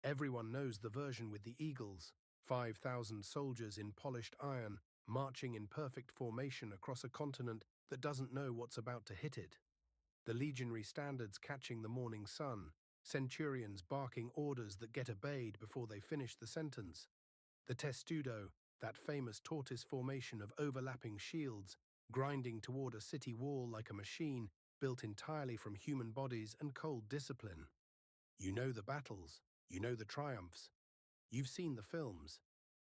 Everyone knows the version with the eagles, 5,000 soldiers in polished iron, marching in perfect formation across a continent that doesn't know what's about to hit it. The legionary standards catching the morning sun, centurions barking orders that get obeyed before they finish the sentence. The testudo, that famous tortoise formation of overlapping shields, grinding toward a city wall like a machine built entirely from human bodies and cold discipline. You know the battles, you know the triumphs. You've seen the films.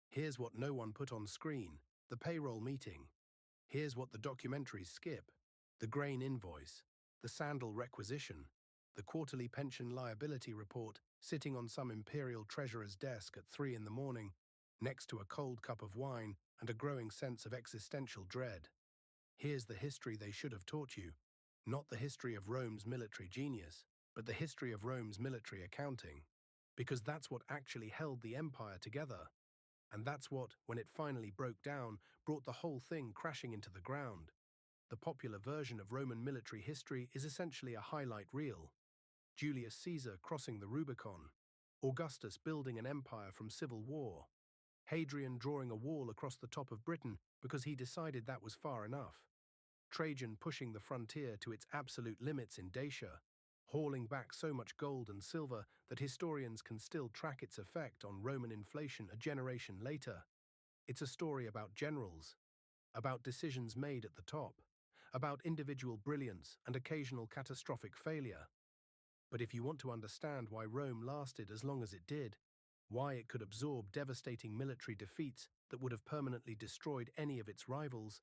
Here's what no one put on screen, the payroll meeting. Here's what the documentaries skip, the grain invoice, the sandal requisition, the quarterly pension liability report sitting on some imperial treasurer's desk at 3 a.m, next to a cold cup of wine and a growing sense of existential dread. Here's the history they should have taught you, not the history of Rome's military genius, but the history of Rome's military accounting. Because that's what actually held the empire together. And that's what, when it finally broke down, brought the whole thing crashing into the ground. The popular version of Roman military history is essentially a highlight reel. Julius Caesar crossing the Rubicon, Augustus building an empire from civil war, Hadrian drawing a wall across the top of Britain because he decided that was far enough, Trajan pushing the frontier to its absolute limits in Dacia, hauling back so much gold and silver that historians can still track its effect on Roman inflation a generation later. It's a story about generals, about decisions made at the top, about individual brilliance and occasional catastrophic failure. But if you want to understand why Rome lasted as long as it did, why it could absorb devastating military defeats that would have permanently destroyed any of its rivals,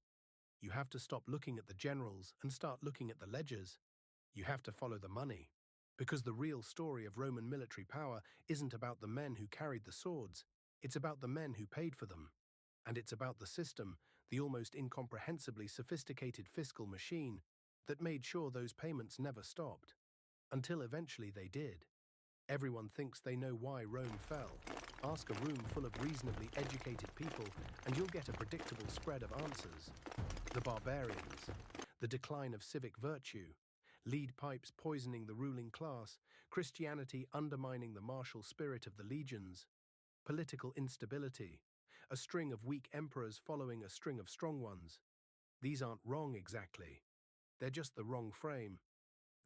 you have to stop looking at the generals and start looking at the ledgers. You have to follow the money. Because the real story of Roman military power isn't about the men who carried the swords, it's about the men who paid for them. And it's about the system, the almost incomprehensibly sophisticated fiscal machine, that made sure those payments never stopped. Until eventually they did. Everyone thinks they know why Rome fell. Ask a room full of reasonably educated people and you'll get a predictable spread of answers. The barbarians, the decline of civic virtue, lead pipes poisoning the ruling class, Christianity undermining the martial spirit of the legions, political instability, a string of weak emperors following a string of strong ones. These aren't wrong exactly. They're just the wrong frame.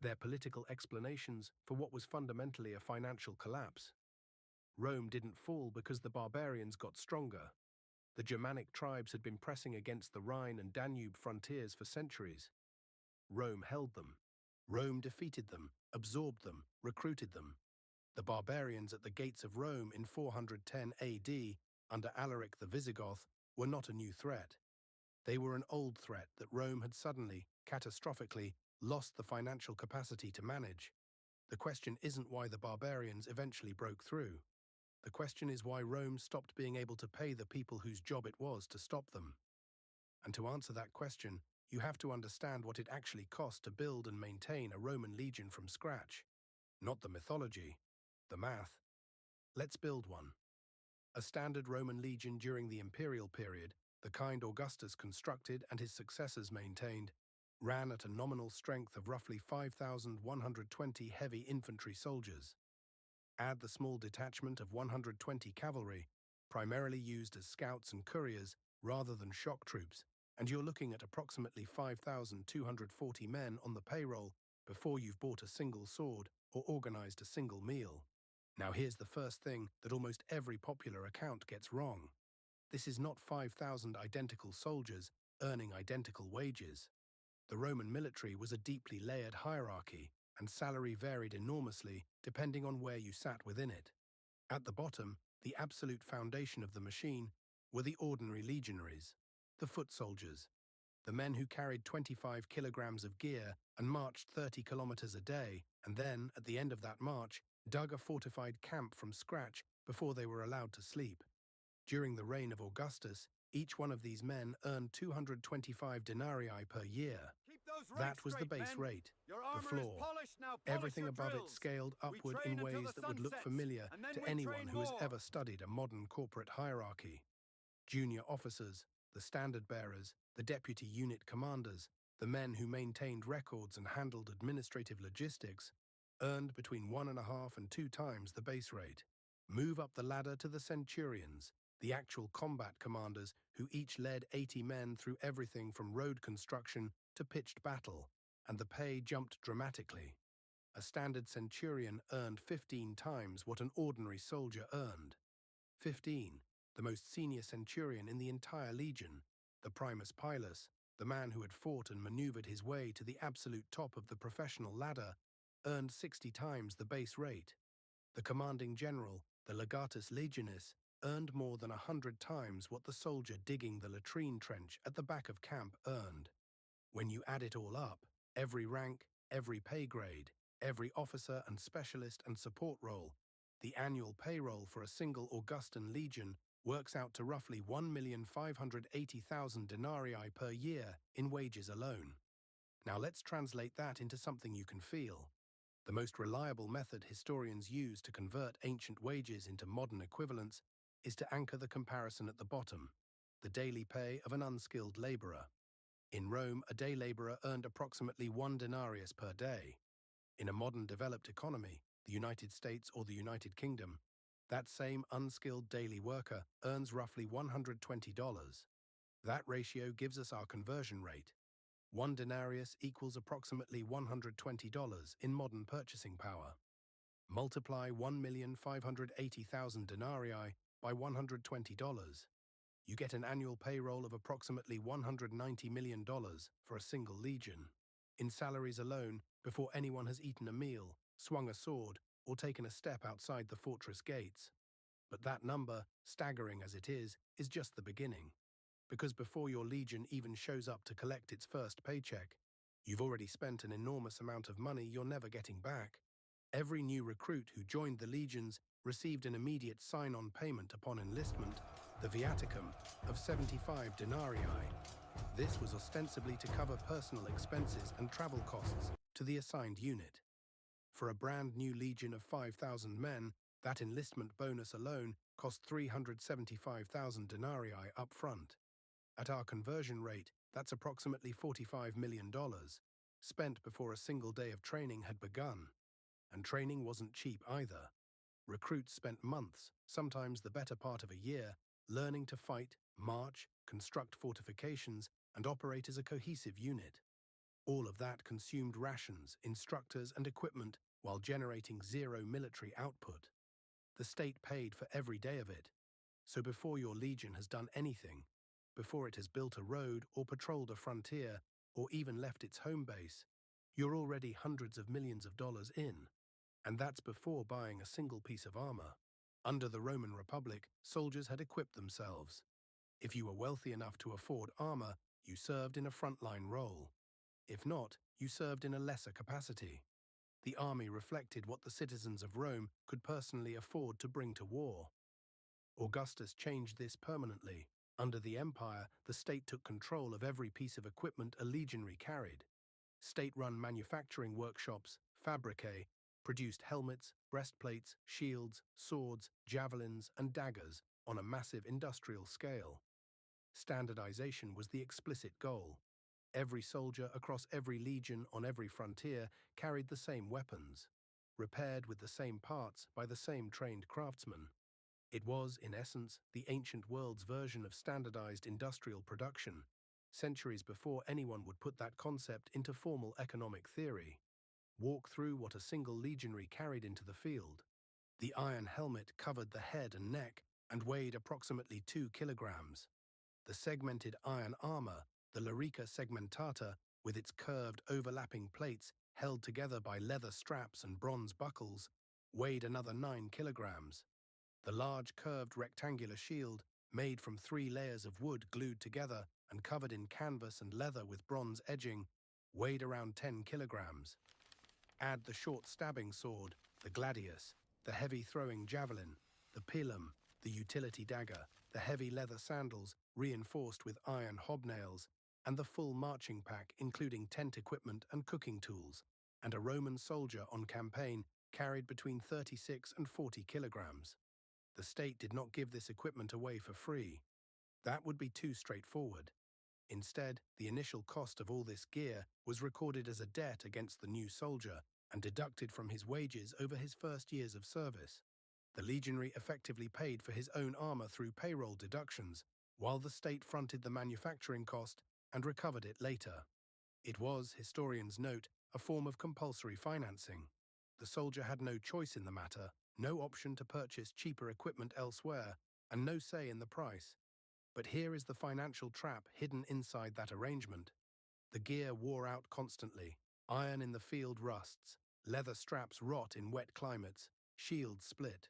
They're political explanations for what was fundamentally a financial collapse. Rome didn't fall because the barbarians got stronger. The Germanic tribes had been pressing against the Rhine and Danube frontiers for centuries. Rome held them. Rome defeated them, absorbed them, recruited them. The barbarians at the gates of Rome in 410 AD, under Alaric the Visigoth, were not a new threat. They were an old threat that Rome had suddenly, catastrophically, lost the financial capacity to manage. The question isn't why the barbarians eventually broke through. The question is why Rome stopped being able to pay the people whose job it was to stop them. And to answer that question, you have to understand what it actually cost to build and maintain a Roman legion from scratch. Not the mythology, the math. Let's build one. A standard Roman legion during the imperial period, the kind Augustus constructed and his successors maintained, ran at a nominal strength of roughly 5,120 heavy infantry soldiers. Add the small detachment of 120 cavalry, primarily used as scouts and couriers rather than shock troops, and you're looking at approximately 5,240 men on the payroll before you've bought a single sword or organized a single meal. Now here's the first thing that almost every popular account gets wrong. This is not 5,000 identical soldiers earning identical wages. The Roman military was a deeply layered hierarchy, and salary varied enormously depending on where you sat within it. At the bottom, the absolute foundation of the machine, were the ordinary legionaries, the foot soldiers, the men who carried 25 kilograms of gear and marched 30 kilometers a day, and then, at the end of that march, dug a fortified camp from scratch before they were allowed to sleep. During the reign of Augustus, each one of these men earned 225 denarii per year. That was the base rate, the floor. Everything above it scaled upward in ways that would look familiar to anyone who has ever studied a modern corporate hierarchy. Junior officers, the standard bearers, the deputy unit commanders, the men who maintained records and handled administrative logistics, earned between 1.5 and 2 times the base rate. Move up the ladder to the centurions, the actual combat commanders who each led 80 men through everything from road construction to pitched battle, and the pay jumped dramatically. A standard centurion earned 15 times what an ordinary soldier earned. 15, the most senior centurion in the entire legion, the primus pilus, the man who had fought and maneuvered his way to the absolute top of the professional ladder, earned 60 times the base rate. The commanding general, the legatus legionis, earned more than 100 times what the soldier digging the latrine trench at the back of camp earned. When you add it all up, every rank, every pay grade, every officer and specialist and support role, the annual payroll for a single Augustan legion works out to roughly 1,580,000 denarii per year in wages alone. Now let's translate that into something you can feel. The most reliable method historians use to convert ancient wages into modern equivalents is to anchor the comparison at the bottom, the daily pay of an unskilled laborer. In Rome, a day laborer earned approximately 1 denarius per day. In a modern developed economy, the United States or the United Kingdom, that same unskilled daily worker earns roughly $120. That ratio gives us our conversion rate. 1 denarius equals approximately $120 in modern purchasing power. Multiply 1,580,000 denarii by $120. You get an annual payroll of approximately $190 million for a single legion. In salaries alone, before anyone has eaten a meal, swung a sword, or taken a step outside the fortress gates. But that number, staggering as it is just the beginning. Because before your legion even shows up to collect its first paycheck, you've already spent an enormous amount of money you're never getting back. Every new recruit who joined the legions received an immediate sign-on payment upon enlistment, the viaticum, of 75 denarii. This was ostensibly to cover personal expenses and travel costs to the assigned unit. For a brand new legion of 5,000 men, that enlistment bonus alone cost 375,000 denarii up front. At our conversion rate, that's approximately $45 million, spent before a single day of training had begun. And training wasn't cheap either. Recruits spent months, sometimes the better part of a year, learning to fight, march, construct fortifications, and operate as a cohesive unit. All of that consumed rations, instructors, and equipment while generating zero military output. The state paid for every day of it. So before your legion has done anything, before it has built a road or patrolled a frontier or even left its home base, you're already hundreds of millions of dollars in. And that's before buying a single piece of armor. Under the Roman Republic, soldiers had equipped themselves. If you were wealthy enough to afford armor, you served in a frontline role. If not, you served in a lesser capacity. The army reflected what the citizens of Rome could personally afford to bring to war. Augustus changed this permanently. Under the empire, the state took control of every piece of equipment a legionary carried. State-run manufacturing workshops, fabricae, produced helmets, breastplates, shields, swords, javelins, and daggers on a massive industrial scale. Standardization was the explicit goal. Every soldier across every legion on every frontier carried the same weapons, repaired with the same parts by the same trained craftsmen. It was, in essence, the ancient world's version of standardized industrial production, centuries before anyone would put that concept into formal economic theory. Walk through what a single legionary carried into the field. The iron helmet covered the head and neck and weighed approximately 2 kilograms. The segmented iron armor, the larica segmentata, with its curved overlapping plates held together by leather straps and bronze buckles, weighed another 9 kilograms. The large curved rectangular shield, made from 3 layers of wood glued together and covered in canvas and leather with bronze edging, weighed around 10 kilograms. Add the short stabbing sword, the gladius, the heavy throwing javelin, the pilum, the utility dagger, the heavy leather sandals reinforced with iron hobnails, and the full marching pack including tent equipment and cooking tools, and a Roman soldier on campaign carried between 36 and 40 kilograms. The state did not give this equipment away for free. That would be too straightforward. Instead, the initial cost of all this gear was recorded as a debt against the new soldier and deducted from his wages over his first years of service. The legionary effectively paid for his own armor through payroll deductions, while the state fronted the manufacturing cost and recovered it later. It was, historians note, a form of compulsory financing. The soldier had no choice in the matter, no option to purchase cheaper equipment elsewhere, and no say in the price. But here is the financial trap hidden inside that arrangement. The gear wore out constantly. Iron in the field rusts. Leather straps rot in wet climates. Shields split.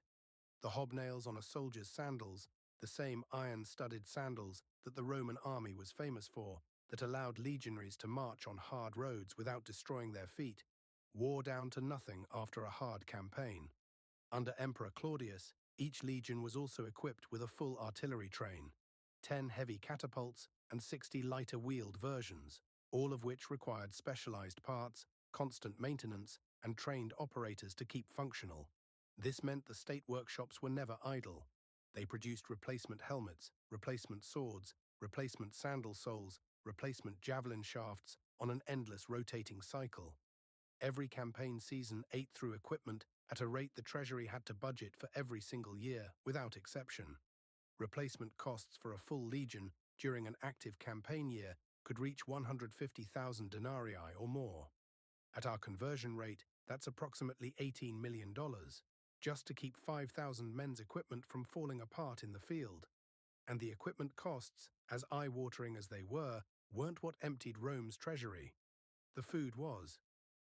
The hobnails on a soldier's sandals, the same iron-studded sandals that the Roman army was famous for, that allowed legionaries to march on hard roads without destroying their feet, wore down to nothing after a hard campaign. Under Emperor Claudius, each legion was also equipped with a full artillery train, 10 heavy catapults and 60 lighter wheeled versions, all of which required specialized parts, constant maintenance, and trained operators to keep functional. This meant the state workshops were never idle. They produced replacement helmets, replacement swords, replacement sandal soles, replacement javelin shafts on an endless rotating cycle. Every campaign season ate through equipment at a rate the treasury had to budget for every single year, without exception. Replacement costs for a full legion during an active campaign year could reach 150,000 denarii or more. At our conversion rate, that's approximately $18 million, just to keep 5,000 men's equipment from falling apart in the field. And the equipment costs, as eye-watering as they were, weren't what emptied Rome's treasury. The food was.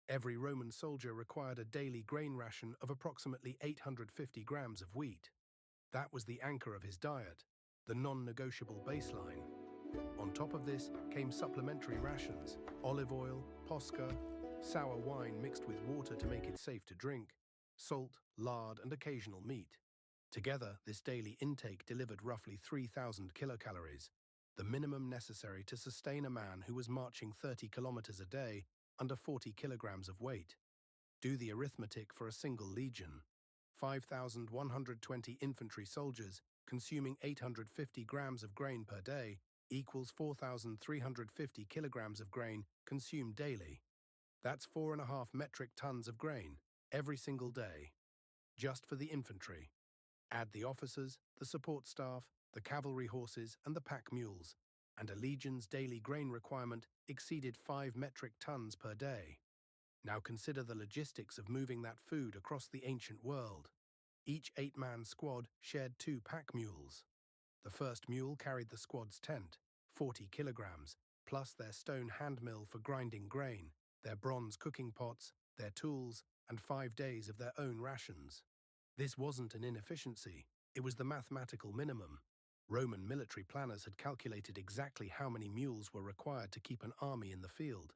Every Roman soldier required a daily grain ration of approximately 850 grams of wheat. That was the anchor of his diet, the non-negotiable baseline. On top of this came supplementary rations, olive oil, posca, sour wine mixed with water to make it safe to drink, salt, lard, and occasional meat. Together, this daily intake delivered roughly 3,000 kilocalories, the minimum necessary to sustain a man who was marching 30 kilometers a day under 40 kilograms of weight. Do the arithmetic for a single legion. 5,120 infantry soldiers consuming 850 grams of grain per day equals 4,350 kilograms of grain consumed daily. That's 4.5 metric tons of grain every single day, just for the infantry. Add the officers, the support staff, the cavalry horses, and the pack mules, and a legion's daily grain requirement exceeded 5 metric tons per day. Now consider the logistics of moving that food across the ancient world. Each 8-man squad shared 2 pack mules. The first mule carried the squad's tent, 40 kilograms, plus their stone hand mill for grinding grain, their bronze cooking pots, their tools, and 5 days of their own rations. This wasn't an inefficiency, it was the mathematical minimum. Roman military planners had calculated exactly how many mules were required to keep an army in the field,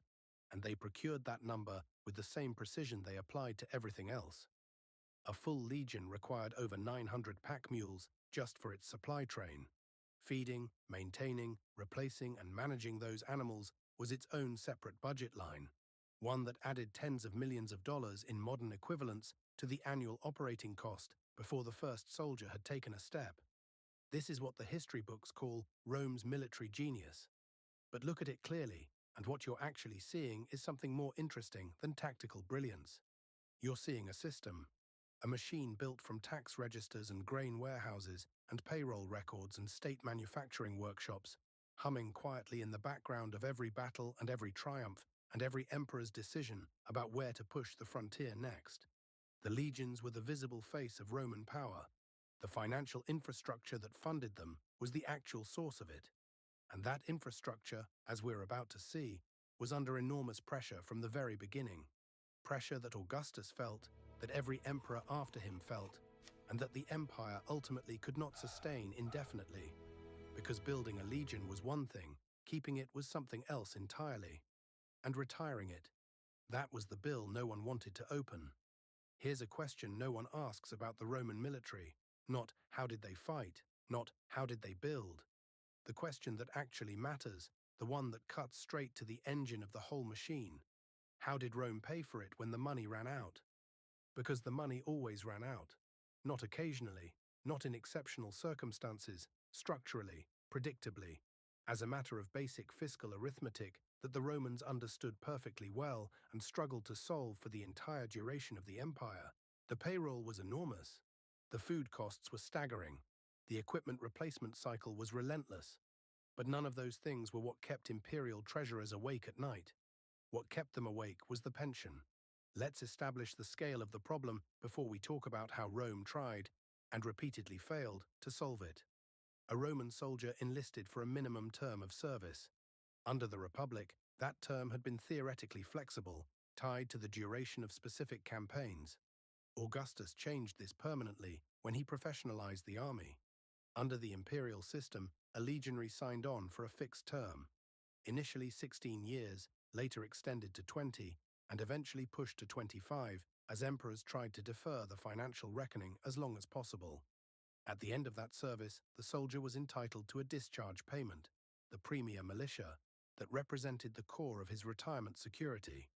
and they procured that number with the same precision they applied to everything else. A full legion required over 900 pack mules just for its supply train. Feeding, maintaining, replacing, and managing those animals was its own separate budget line, one that added tens of millions of dollars in modern equivalents to the annual operating cost before the first soldier had taken a step. This is what the history books call Rome's military genius. But look at it clearly, and what you're actually seeing is something more interesting than tactical brilliance. You're seeing a system, a machine built from tax registers and grain warehouses and payroll records and state manufacturing workshops, humming quietly in the background of every battle and every triumph and every emperor's decision about where to push the frontier next. The legions were the visible face of Roman power. The financial infrastructure that funded them was the actual source of it. And that infrastructure, as we're about to see, was under enormous pressure from the very beginning. Pressure that Augustus felt, that every emperor after him felt, and that the empire ultimately could not sustain indefinitely. Because building a legion was one thing, keeping it was something else entirely. And retiring it, that was the bill no one wanted to open. Here's a question no one asks about the Roman military. Not how did they fight, not how did they build. The question that actually matters, the one that cuts straight to the engine of the whole machine. How did Rome pay for it when the money ran out? Because the money always ran out. Not occasionally, not in exceptional circumstances, structurally, predictably. As a matter of basic fiscal arithmetic that the Romans understood perfectly well and struggled to solve for the entire duration of the empire, the payroll was enormous. The food costs were staggering. The equipment replacement cycle was relentless. But none of those things were what kept imperial treasurers awake at night. What kept them awake was the pension. Let's establish the scale of the problem before we talk about how Rome tried, and repeatedly failed, to solve it. A Roman soldier enlisted for a minimum term of service. Under the Republic, that term had been theoretically flexible, tied to the duration of specific campaigns. Augustus changed this permanently when he professionalized the army. Under the imperial system, a legionary signed on for a fixed term. Initially 16 years, later extended to 20, and eventually pushed to 25 as emperors tried to defer the financial reckoning as long as possible. At the end of that service, the soldier was entitled to a discharge payment, the premia militia, that represented the core of his retirement security.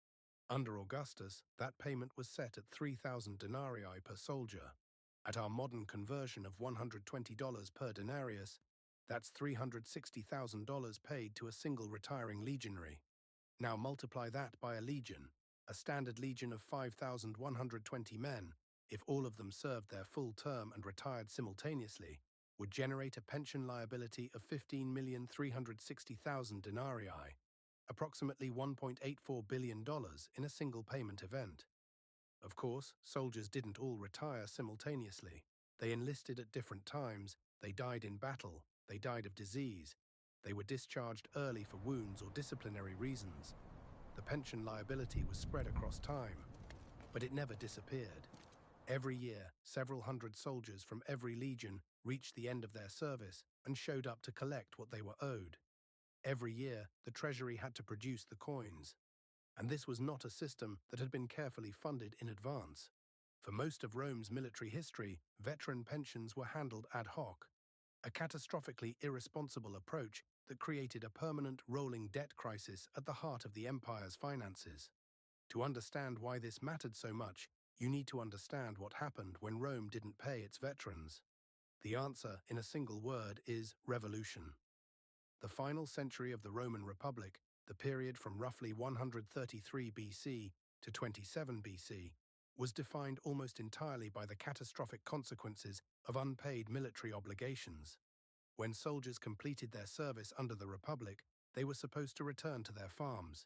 Under Augustus, that payment was set at 3,000 denarii per soldier. At our modern conversion of $120 per denarius, that's $360,000 paid to a single retiring legionary. Now multiply that by a legion, a standard legion of 5,120 men, if all of them served their full term and retired simultaneously, would generate a pension liability of 15,360,000 denarii, approximately $1.84 billion in a single payment event. Of course, soldiers didn't all retire simultaneously. They enlisted at different times, they died in battle, they died of disease, they were discharged early for wounds or disciplinary reasons. The pension liability was spread across time, but it never disappeared. Every year, several hundred soldiers from every legion reached the end of their service and showed up to collect what they were owed. Every year, the treasury had to produce the coins. And this was not a system that had been carefully funded in advance. For most of Rome's military history, veteran pensions were handled ad hoc, a catastrophically irresponsible approach that created a permanent rolling debt crisis at the heart of the empire's finances. To understand why this mattered so much, you need to understand what happened when Rome didn't pay its veterans. The answer, in a single word, is revolution. The final century of the Roman Republic, the period from roughly 133 BC to 27 BC, was defined almost entirely by the catastrophic consequences of unpaid military obligations. When soldiers completed their service under the Republic, they were supposed to return to their farms.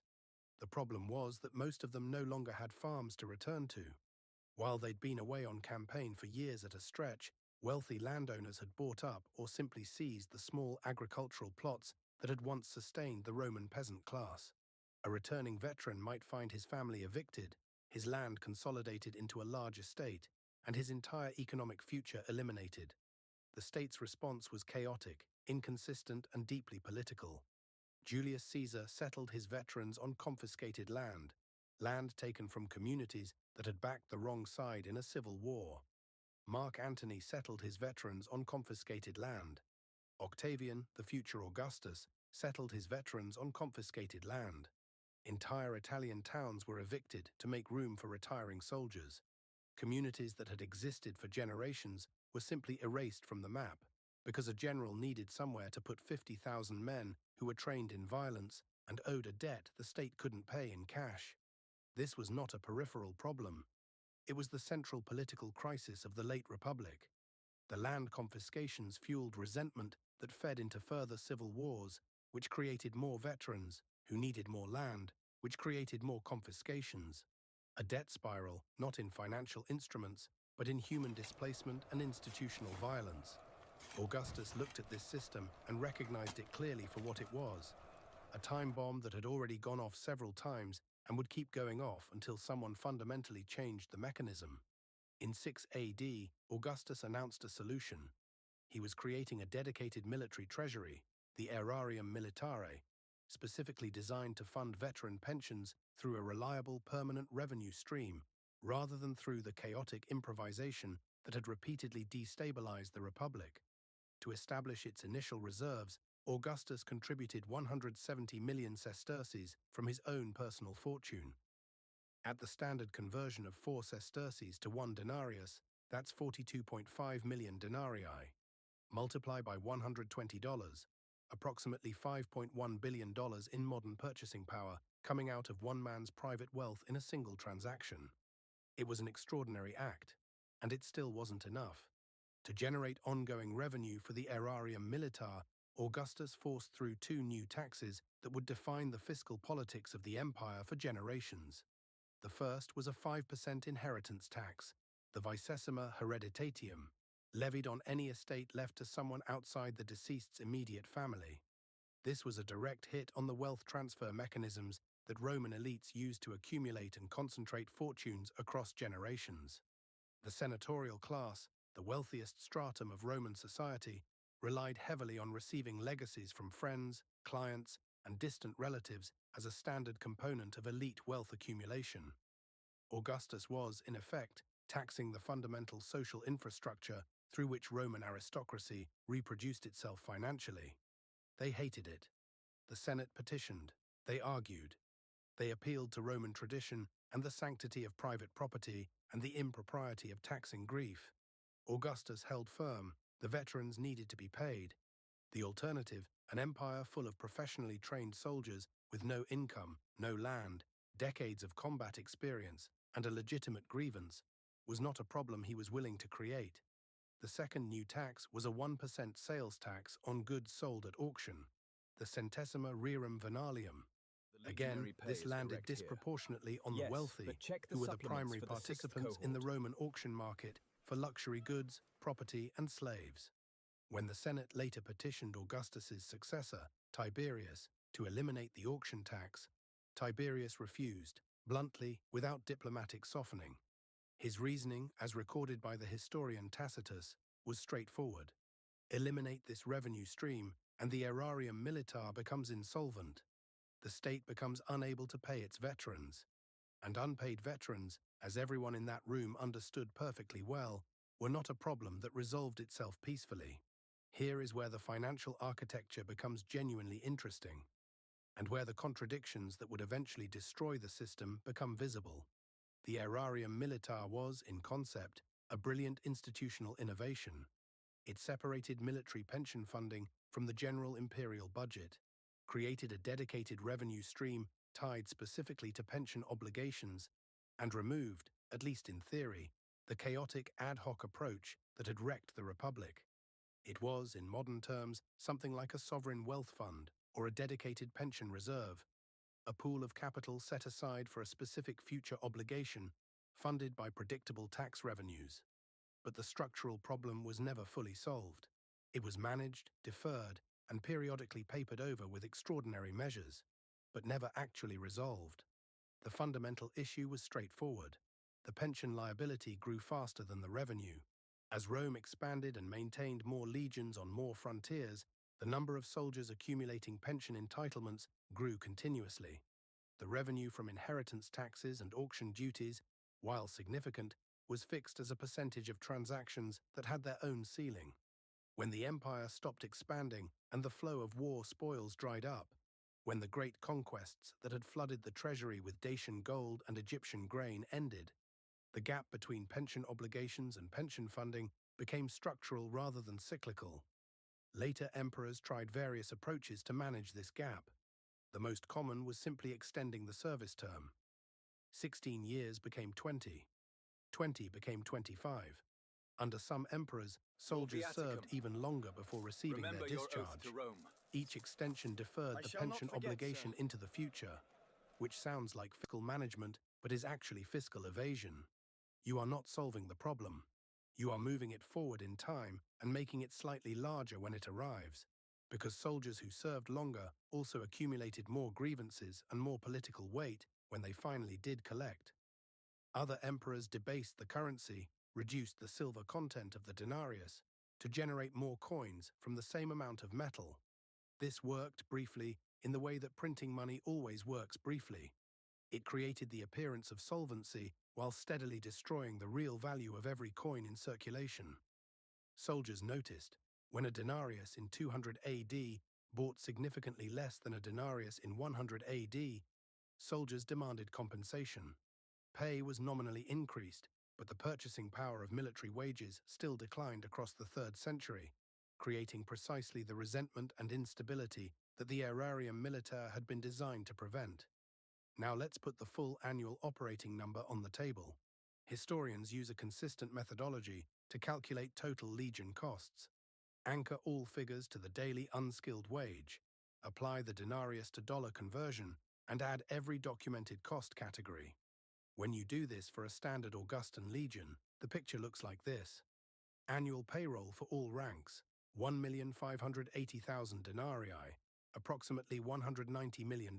The problem was that most of them no longer had farms to return to. While they'd been away on campaign for years at a stretch, wealthy landowners had bought up or simply seized the small agricultural plots that had once sustained the Roman peasant class. A returning veteran might find his family evicted, his land consolidated into a large estate, and his entire economic future eliminated. The state's response was chaotic, inconsistent, and deeply political. Julius Caesar settled his veterans on confiscated land taken from communities that had backed the wrong side in a civil war. Mark Antony settled his veterans on confiscated land. Octavian, the future Augustus, settled his veterans on confiscated land. Entire Italian towns were evicted to make room for retiring soldiers. Communities that had existed for generations were simply erased from the map because a general needed somewhere to put 50,000 men who were trained in violence and owed a debt the state couldn't pay in cash. This was not a peripheral problem. It was the central political crisis of the late Republic. The land confiscations fueled resentment that fed into further civil wars, which created more veterans, who needed more land, which created more confiscations. A debt spiral, not in financial instruments, but in human displacement and institutional violence. Augustus looked at this system and recognized it clearly for what it was: a time bomb that had already gone off several times and would keep going off until someone fundamentally changed the mechanism. In 6 AD, Augustus announced a solution. He was creating a dedicated military treasury, the aerarium militare, specifically designed to fund veteran pensions through a reliable permanent revenue stream, rather than through the chaotic improvisation that had repeatedly destabilized the Republic. To establish its initial reserves, Augustus contributed 170 million sesterces from his own personal fortune. At the standard conversion of 4 sesterces to 1 denarius, that's 42.5 million denarii. Multiply by $120, approximately $5.1 billion in modern purchasing power coming out of one man's private wealth in a single transaction. It was an extraordinary act, and it still wasn't enough. To generate ongoing revenue for the aerarium militar, Augustus forced through two new taxes that would define the fiscal politics of the empire for generations. The first was a 5% inheritance tax, the vicesima hereditatium, levied on any estate left to someone outside the deceased's immediate family. This was a direct hit on the wealth transfer mechanisms that Roman elites used to accumulate and concentrate fortunes across generations. The senatorial class, the wealthiest stratum of Roman society, relied heavily on receiving legacies from friends, clients, and distant relatives as a standard component of elite wealth accumulation. Augustus was, in effect, taxing the fundamental social infrastructure through which Roman aristocracy reproduced itself financially. They hated it. The Senate petitioned. They argued. They appealed to Roman tradition and the sanctity of private property and the impropriety of taxing grief. Augustus held firm. The veterans needed to be paid. The alternative, an empire full of professionally trained soldiers with no income, no land, decades of combat experience, and a legitimate grievance, was not a problem he was willing to create. The second new tax was a 1% sales tax on goods sold at auction, the centesima rerum venalium. Again, this landed disproportionately on the wealthy, who were the primary participants in the Roman auction market for luxury goods, property, and slaves. When the Senate later petitioned Augustus's successor, Tiberius, to eliminate the auction tax, Tiberius refused, bluntly, without diplomatic softening. His reasoning, as recorded by the historian Tacitus, was straightforward. Eliminate this revenue stream, and the aerarium militar becomes insolvent. The state becomes unable to pay its veterans. And unpaid veterans, as everyone in that room understood perfectly well, were not a problem that resolved itself peacefully. Here is where the financial architecture becomes genuinely interesting, and where the contradictions that would eventually destroy the system become visible. The aerarium militar was, in concept, a brilliant institutional innovation. It separated military pension funding from the general imperial budget, created a dedicated revenue stream tied specifically to pension obligations, and removed, at least in theory, the chaotic ad hoc approach that had wrecked the Republic. It was, in modern terms, something like a sovereign wealth fund or a dedicated pension reserve, a pool of capital set aside for a specific future obligation, funded by predictable tax revenues. But the structural problem was never fully solved. It was managed, deferred, and periodically papered over with extraordinary measures, but never actually resolved. The fundamental issue was straightforward. The pension liability grew faster than the revenue. As Rome expanded and maintained more legions on more frontiers, the number of soldiers accumulating pension entitlements grew continuously. The revenue from inheritance taxes and auction duties, while significant, was fixed as a percentage of transactions that had their own ceiling. When the empire stopped expanding and the flow of war spoils dried up, when the great conquests that had flooded the treasury with Dacian gold and Egyptian grain ended, the gap between pension obligations and pension funding became structural rather than cyclical. Later emperors tried various approaches to manage this gap. The most common was simply extending the service term. 16 years became 20. 20 became 25. Under some emperors, soldiers served even longer before receiving their discharge. Each extension deferred the pension obligation into the future, which sounds like fiscal management but is actually fiscal evasion. You are not solving the problem. You are moving it forward in time and making it slightly larger when it arrives, because soldiers who served longer also accumulated more grievances and more political weight when they finally did collect. Other emperors debased the currency, reduced the silver content of the denarius, to generate more coins from the same amount of metal. This worked briefly in the way that printing money always works briefly. It created the appearance of solvency while steadily destroying the real value of every coin in circulation. Soldiers noticed, when a denarius in 200 AD bought significantly less than a denarius in 100 AD, soldiers demanded compensation. Pay was nominally increased, but the purchasing power of military wages still declined across the 3rd century, creating precisely the resentment and instability that the aerarium militaire had been designed to prevent. Now let's put the full annual operating number on the table. Historians use a consistent methodology to calculate total legion costs. Anchor all figures to the daily unskilled wage, apply the denarius to dollar conversion, and add every documented cost category. When you do this for a standard Augustan legion, the picture looks like this. Annual payroll for all ranks, 1,580,000 denarii, approximately $190 million.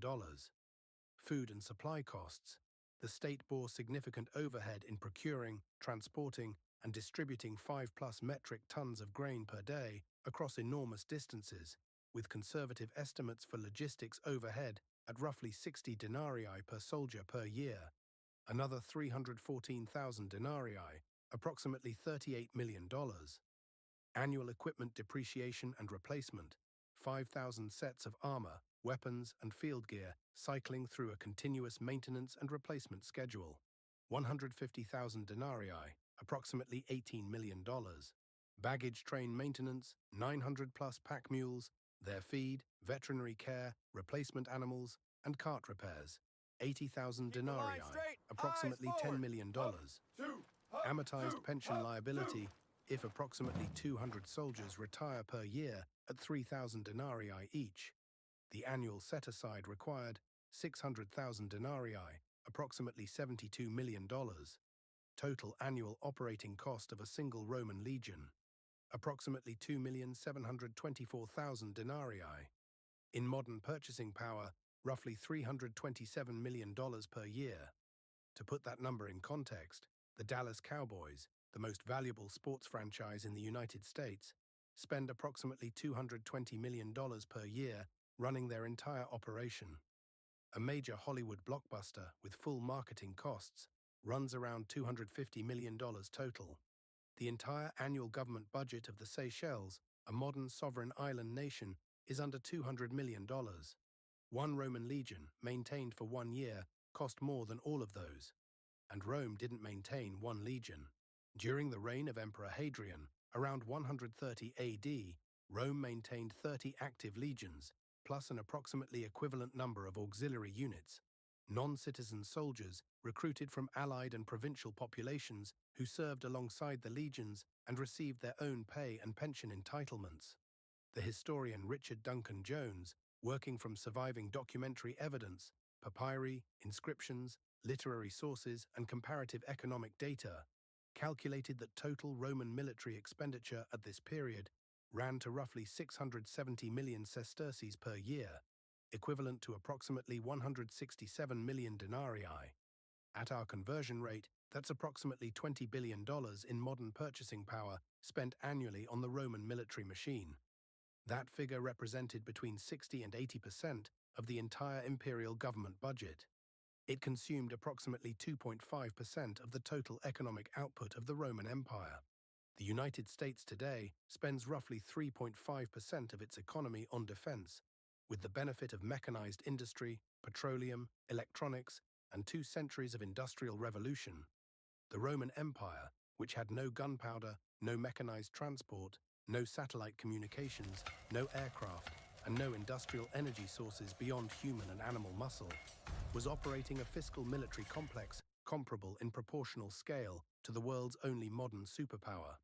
Food and supply costs. The state bore significant overhead in procuring, transporting, and distributing 5+ metric tons of grain per day across enormous distances, with conservative estimates for logistics overhead at roughly 60 denarii per soldier per year. Another 314,000 denarii, approximately $38 million. Annual equipment depreciation and replacement, 5,000 sets of armor, weapons, and field gear cycling through a continuous maintenance and replacement schedule. 150,000 denarii, approximately $18 million. Baggage train maintenance, 900+ pack mules, their feed, veterinary care, replacement animals, and cart repairs. 80,000 denarii, approximately $10 million. Amortized pension liability, if approximately 200 soldiers retire per year at 3,000 denarii each. The annual set-aside required, 600,000 denarii, approximately $72 million. Total annual operating cost of a single Roman legion, approximately 2,724,000 denarii. In modern purchasing power, roughly $327 million per year. To put that number in context, the Dallas Cowboys, the most valuable sports franchise in the United States, spend approximately $220 million per year running their entire operation. A major Hollywood blockbuster with full marketing costs runs around $250 million total. The entire annual government budget of the Seychelles, a modern sovereign island nation, is under $200 million. One Roman legion, maintained for 1 year, cost more than all of those. And Rome didn't maintain one legion. During the reign of Emperor Hadrian, around 130 AD, Rome maintained 30 active legions, plus an approximately equivalent number of auxiliary units, non-citizen soldiers recruited from allied and provincial populations who served alongside the legions and received their own pay and pension entitlements. The historian Richard Duncan Jones, working from surviving documentary evidence, papyri, inscriptions, literary sources, and comparative economic data, calculated that total Roman military expenditure at this period ran to roughly 670 million sesterces per year, equivalent to approximately 167 million denarii. At our conversion rate, that's approximately $20 billion in modern purchasing power spent annually on the Roman military machine. That figure represented between 60 and 80% of the entire imperial government budget. It consumed approximately 2.5% of the total economic output of the Roman Empire. The United States today spends roughly 3.5% of its economy on defense, with the benefit of mechanized industry, petroleum, electronics, and 2 centuries of industrial revolution. The Roman Empire, which had no gunpowder, no mechanized transport, no satellite communications, no aircraft, and no industrial energy sources beyond human and animal muscle, was operating a fiscal military complex comparable in proportional scale to the world's only modern superpower.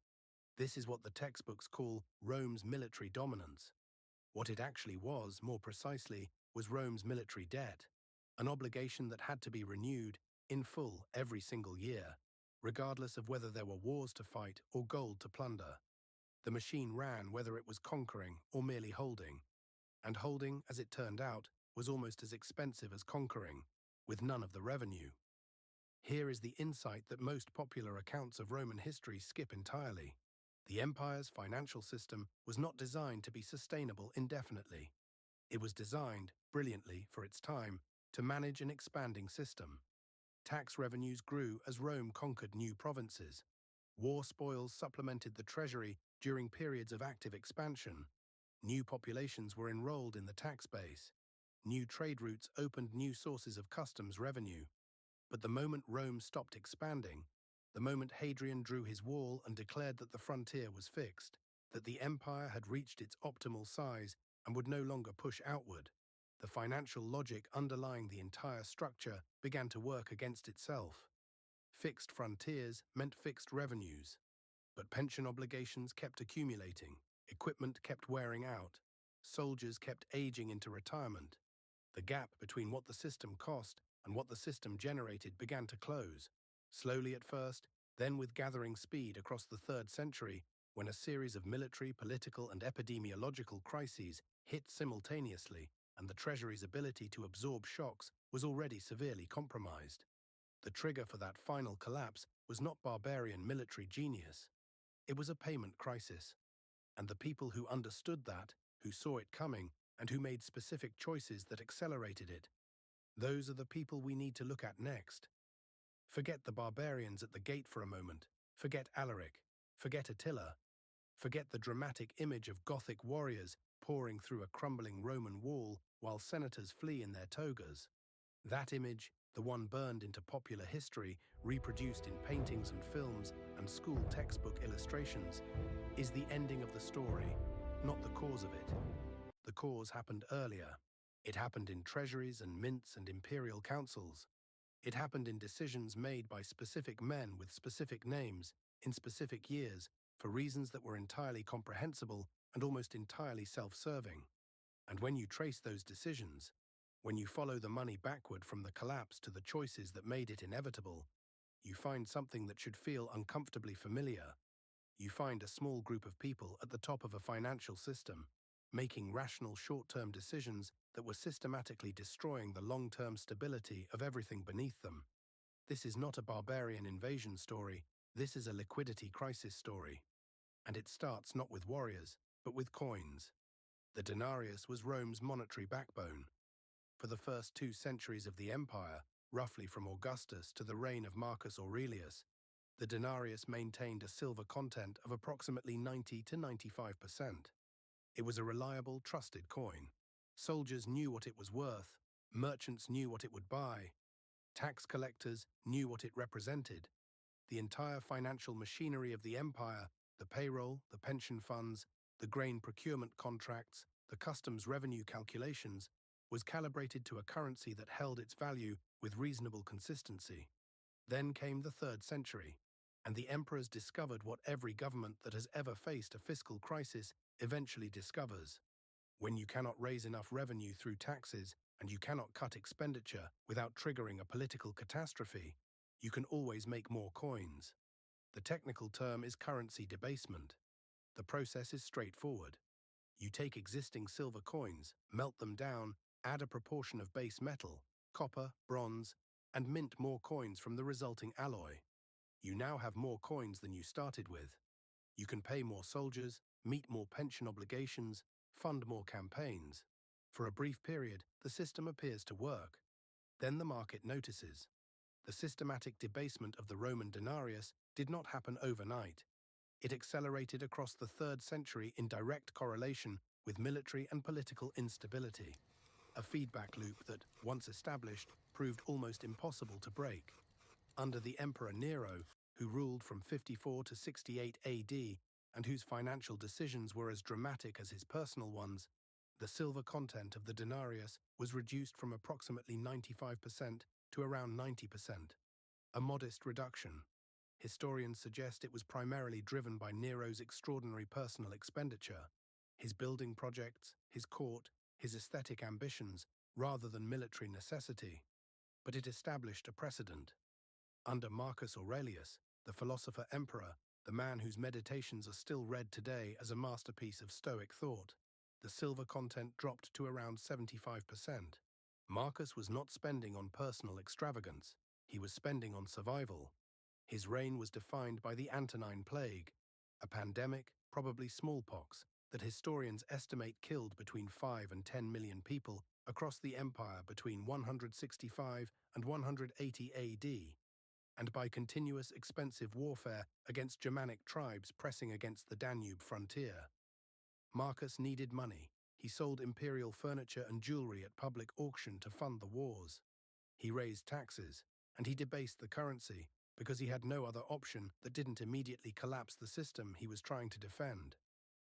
This is what the textbooks call Rome's military dominance. What it actually was, more precisely, was Rome's military debt, an obligation that had to be renewed in full every single year, regardless of whether there were wars to fight or gold to plunder. The machine ran whether it was conquering or merely holding, and holding, as it turned out, was almost as expensive as conquering, with none of the revenue. Here is the insight that most popular accounts of Roman history skip entirely. The empire's financial system was not designed to be sustainable indefinitely. It was designed, brilliantly for its time, to manage an expanding system. Tax revenues grew as Rome conquered new provinces. War spoils supplemented the treasury during periods of active expansion. New populations were enrolled in the tax base. New trade routes opened new sources of customs revenue. But the moment Rome stopped expanding, the moment Hadrian drew his wall and declared that the frontier was fixed, that the empire had reached its optimal size and would no longer push outward, the financial logic underlying the entire structure began to work against itself. Fixed frontiers meant fixed revenues. But pension obligations kept accumulating, equipment kept wearing out, soldiers kept aging into retirement. The gap between what the system cost and what the system generated began to close, slowly at first, then with gathering speed across the 3rd century, when a series of military, political, and epidemiological crises hit simultaneously, and the Treasury's ability to absorb shocks was already severely compromised. The trigger for that final collapse was not barbarian military genius. It was a payment crisis. And the people who understood that, who saw it coming, and who made specific choices that accelerated it, those are the people we need to look at next. Forget the barbarians at the gate for a moment. Forget Alaric. Forget Attila. Forget the dramatic image of Gothic warriors pouring through a crumbling Roman wall while senators flee in their togas. That image, the one burned into popular history, reproduced in paintings and films and school textbook illustrations, is the ending of the story, not the cause of it. The cause happened earlier. It happened in treasuries and mints and imperial councils. It happened in decisions made by specific men with specific names, in specific years, for reasons that were entirely comprehensible and almost entirely self-serving. And when you trace those decisions, when you follow the money backward from the collapse to the choices that made it inevitable, you find something that should feel uncomfortably familiar. You find a small group of people at the top of a financial system, making rational short-term decisions that were systematically destroying the long-term stability of everything beneath them. This is not a barbarian invasion story, this is a liquidity crisis story. And it starts not with warriors, but with coins. The denarius was Rome's monetary backbone. For the first 2 centuries of the empire, roughly from Augustus to the reign of Marcus Aurelius, the denarius maintained a silver content of approximately 90 to 95%. It was a reliable, trusted coin. Soldiers knew what it was worth, merchants knew what it would buy, tax collectors knew what it represented. The entire financial machinery of the empire, the payroll, the pension funds, the grain procurement contracts, the customs revenue calculations, was calibrated to a currency that held its value with reasonable consistency. Then came the 3rd century, and the emperors discovered what every government that has ever faced a fiscal crisis eventually discovers. When you cannot raise enough revenue through taxes and you cannot cut expenditure without triggering a political catastrophe, you can always make more coins. The technical term is currency debasement. The process is straightforward. You take existing silver coins, melt them down, add a proportion of base metal, copper, bronze, and mint more coins from the resulting alloy. You now have more coins than you started with. You can pay more soldiers, meet more pension obligations, fund more campaigns. For a brief period, the system appears to work. Then the market notices. The systematic debasement of the Roman denarius did not happen overnight. It accelerated across the 3rd century in direct correlation with military and political instability. A feedback loop that, once established, proved almost impossible to break. Under the Emperor Nero, who ruled from 54 to 68 AD, and whose financial decisions were as dramatic as his personal ones, the silver content of the denarius was reduced from approximately 95% to around 90%. A modest reduction. Historians suggest it was primarily driven by Nero's extraordinary personal expenditure, his building projects, his court, his aesthetic ambitions, rather than military necessity. But it established a precedent. Under Marcus Aurelius, the philosopher-emperor, the man whose meditations are still read today as a masterpiece of Stoic thought, the silver content dropped to around 75%. Marcus was not spending on personal extravagance, he was spending on survival. His reign was defined by the Antonine Plague, a pandemic, probably smallpox, that historians estimate killed between 5 and 10 million people across the empire between 165 and 180 AD, and by continuous expensive warfare against Germanic tribes pressing against the Danube frontier. Marcus needed money. He sold imperial furniture and jewelry at public auction to fund the wars. He raised taxes, and he debased the currency because he had no other option that didn't immediately collapse the system he was trying to defend.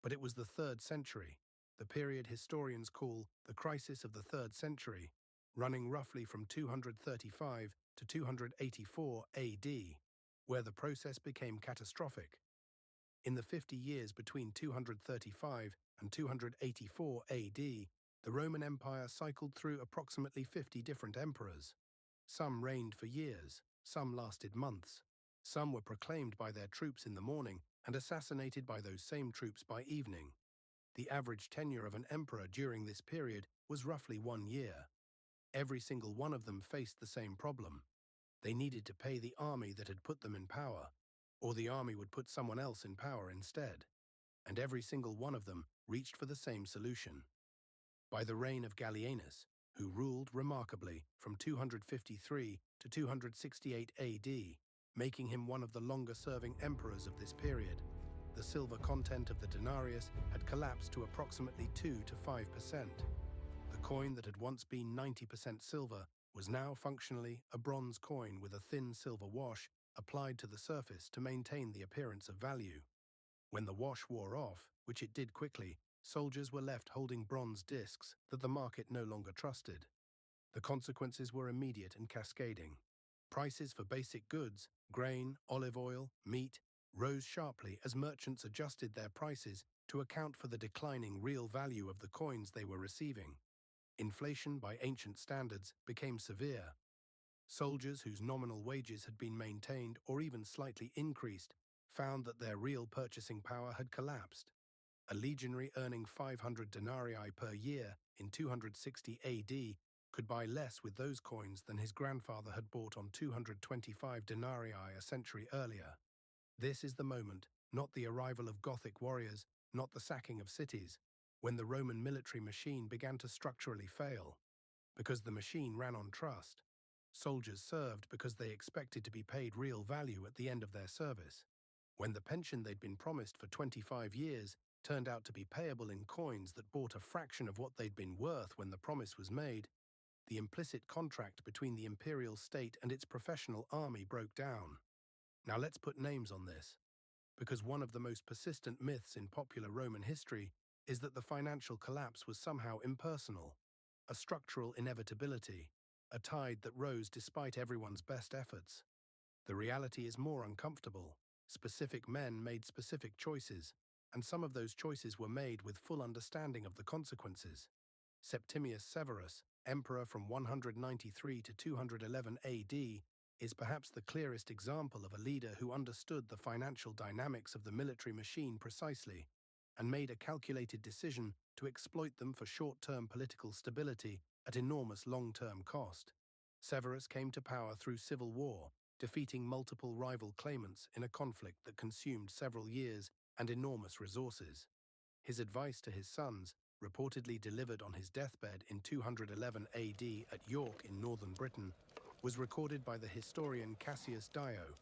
But it was the 3rd century, the period historians call the crisis of the 3rd century, running roughly from 235 to 284 AD, where the process became catastrophic. In the 50 years between 235 and 284 AD, the Roman Empire cycled through approximately 50 different emperors. Some reigned for years, some lasted months. Some were proclaimed by their troops in the morning and assassinated by those same troops by evening. The average tenure of an emperor during this period was roughly 1 year. Every single one of them faced the same problem. They needed to pay the army that had put them in power, or the army would put someone else in power instead. And every single one of them reached for the same solution. By the reign of Gallienus, who ruled remarkably from 253 to 268 AD, making him one of the longer-serving emperors of this period, the silver content of the denarius had collapsed to approximately 2 to 5%. The coin that had once been 90% silver was now functionally a bronze coin with a thin silver wash applied to the surface to maintain the appearance of value. When the wash wore off, which it did quickly, soldiers were left holding bronze discs that the market no longer trusted. The consequences were immediate and cascading. Prices for basic goods, grain, olive oil, meat, rose sharply as merchants adjusted their prices to account for the declining real value of the coins they were receiving. Inflation by ancient standards became severe. Soldiers whose nominal wages had been maintained or even slightly increased found that their real purchasing power had collapsed. A legionary earning 500 denarii per year in 260 AD could buy less with those coins than his grandfather had bought on 225 denarii a century earlier. This is the moment, not the arrival of Gothic warriors, not the sacking of cities, when the Roman military machine began to structurally fail. Because the machine ran on trust. Soldiers served because they expected to be paid real value at the end of their service. When the pension they'd been promised for 25 years turned out to be payable in coins that bought a fraction of what they'd been worth when the promise was made, the implicit contract between the imperial state and its professional army broke down. Now let's put names on this, because one of the most persistent myths in popular Roman history is that the financial collapse was somehow impersonal, a structural inevitability, a tide that rose despite everyone's best efforts. The reality is more uncomfortable. Specific men made specific choices, and some of those choices were made with full understanding of the consequences. Septimius Severus, emperor from 193 to 211 AD, is perhaps the clearest example of a leader who understood the financial dynamics of the military machine precisely, and made a calculated decision to exploit them for short-term political stability at enormous long-term cost. Severus came to power through civil war, defeating multiple rival claimants in a conflict that consumed several years and enormous resources. His advice to his sons, reportedly delivered on his deathbed in 211 AD at York in northern Britain, was recorded by the historian Cassius Dio: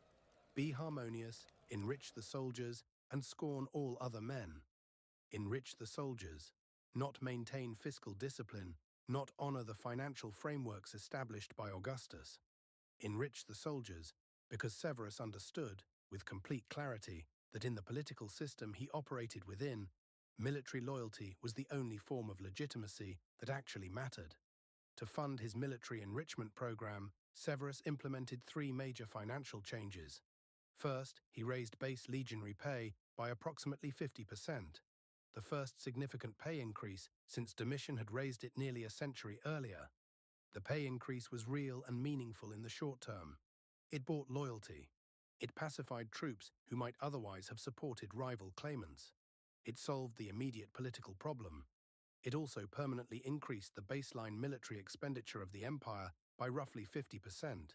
"Be harmonious, enrich the soldiers, and scorn all other men." Enrich the soldiers, not maintain fiscal discipline, not honor the financial frameworks established by Augustus. Enrich the soldiers, because Severus understood, with complete clarity, that in the political system he operated within, military loyalty was the only form of legitimacy that actually mattered. To fund his military enrichment program, Severus implemented 3 major financial changes. First, he raised base legionary pay by approximately 50%, the first significant pay increase since Domitian had raised it nearly a century earlier. The pay increase was real and meaningful in the short term. It bought loyalty. It pacified troops who might otherwise have supported rival claimants. It solved the immediate political problem. It also permanently increased the baseline military expenditure of the empire by roughly 50%,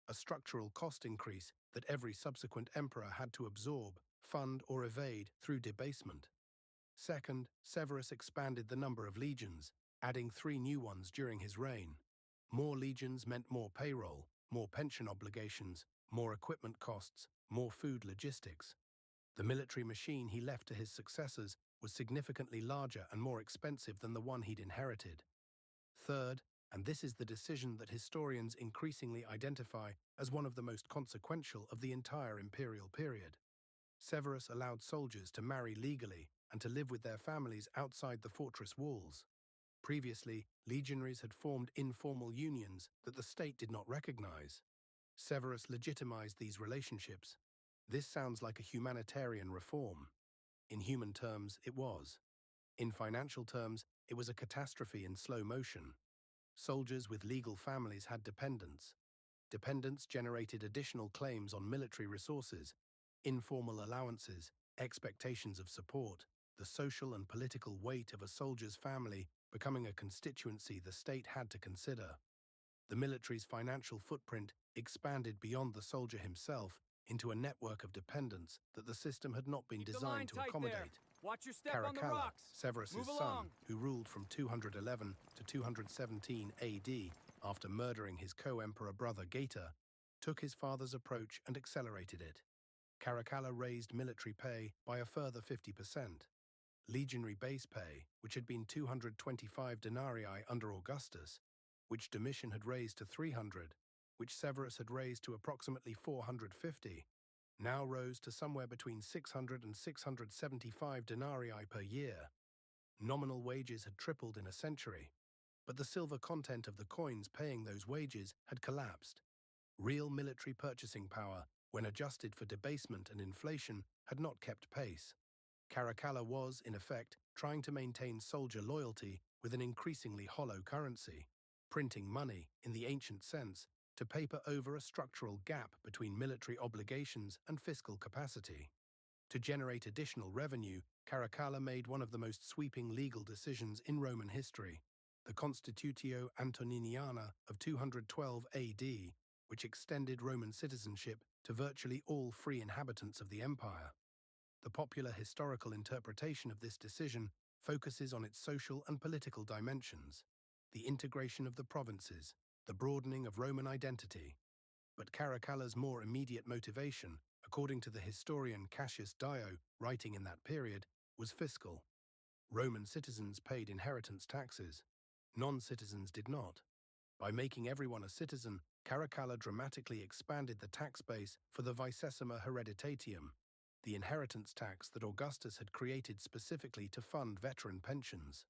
a structural cost increase that every subsequent emperor had to absorb, fund, or evade through debasement. Second, Severus expanded the number of legions, adding 3 new ones during his reign. More legions meant more payroll, more pension obligations, more equipment costs, more food logistics. The military machine he left to his successors was significantly larger and more expensive than the one he'd inherited. Third, and this is the decision that historians increasingly identify as one of the most consequential of the entire imperial period, Severus allowed soldiers to marry legally and to live with their families outside the fortress walls. Previously, legionaries had formed informal unions that the state did not recognize. Severus legitimized these relationships. This sounds like a humanitarian reform. In human terms, it was. In financial terms, it was a catastrophe in slow motion. Soldiers with legal families had dependents. Dependents generated additional claims on military resources, informal allowances, expectations of support, the social and political weight of a soldier's family becoming a constituency the state had to consider. The military's financial footprint expanded beyond the soldier himself into a network of dependents that the system had not been designed to accommodate. Watch your step on the Caracalla, rocks. Severus's son, who ruled from 211 to 217 AD after murdering his co-emperor brother Gaeta, took his father's approach and accelerated it. Caracalla raised military pay by a further 50%. Legionary base pay, which had been 225 denarii under Augustus, which Domitian had raised to 300, which Severus had raised to approximately 450, now rose to somewhere between 600 and 675 denarii per year. Nominal wages had tripled in a century, but the silver content of the coins paying those wages had collapsed. Real military purchasing power, when adjusted for debasement and inflation, had not kept pace. Caracalla was, in effect, trying to maintain soldier loyalty with an increasingly hollow currency, printing money, in the ancient sense, to paper over a structural gap between military obligations and fiscal capacity. To generate additional revenue, Caracalla made one of the most sweeping legal decisions in Roman history, the Constitutio Antoniniana of 212 AD, which extended Roman citizenship to virtually all free inhabitants of the empire. The popular historical interpretation of this decision focuses on its social and political dimensions, the integration of the provinces, the broadening of Roman identity. But Caracalla's more immediate motivation, according to the historian Cassius Dio, writing in that period, was fiscal. Roman citizens paid inheritance taxes. Non-citizens did not. By making everyone a citizen, Caracalla dramatically expanded the tax base for the vicesima hereditatium, the inheritance tax that Augustus had created specifically to fund veteran pensions.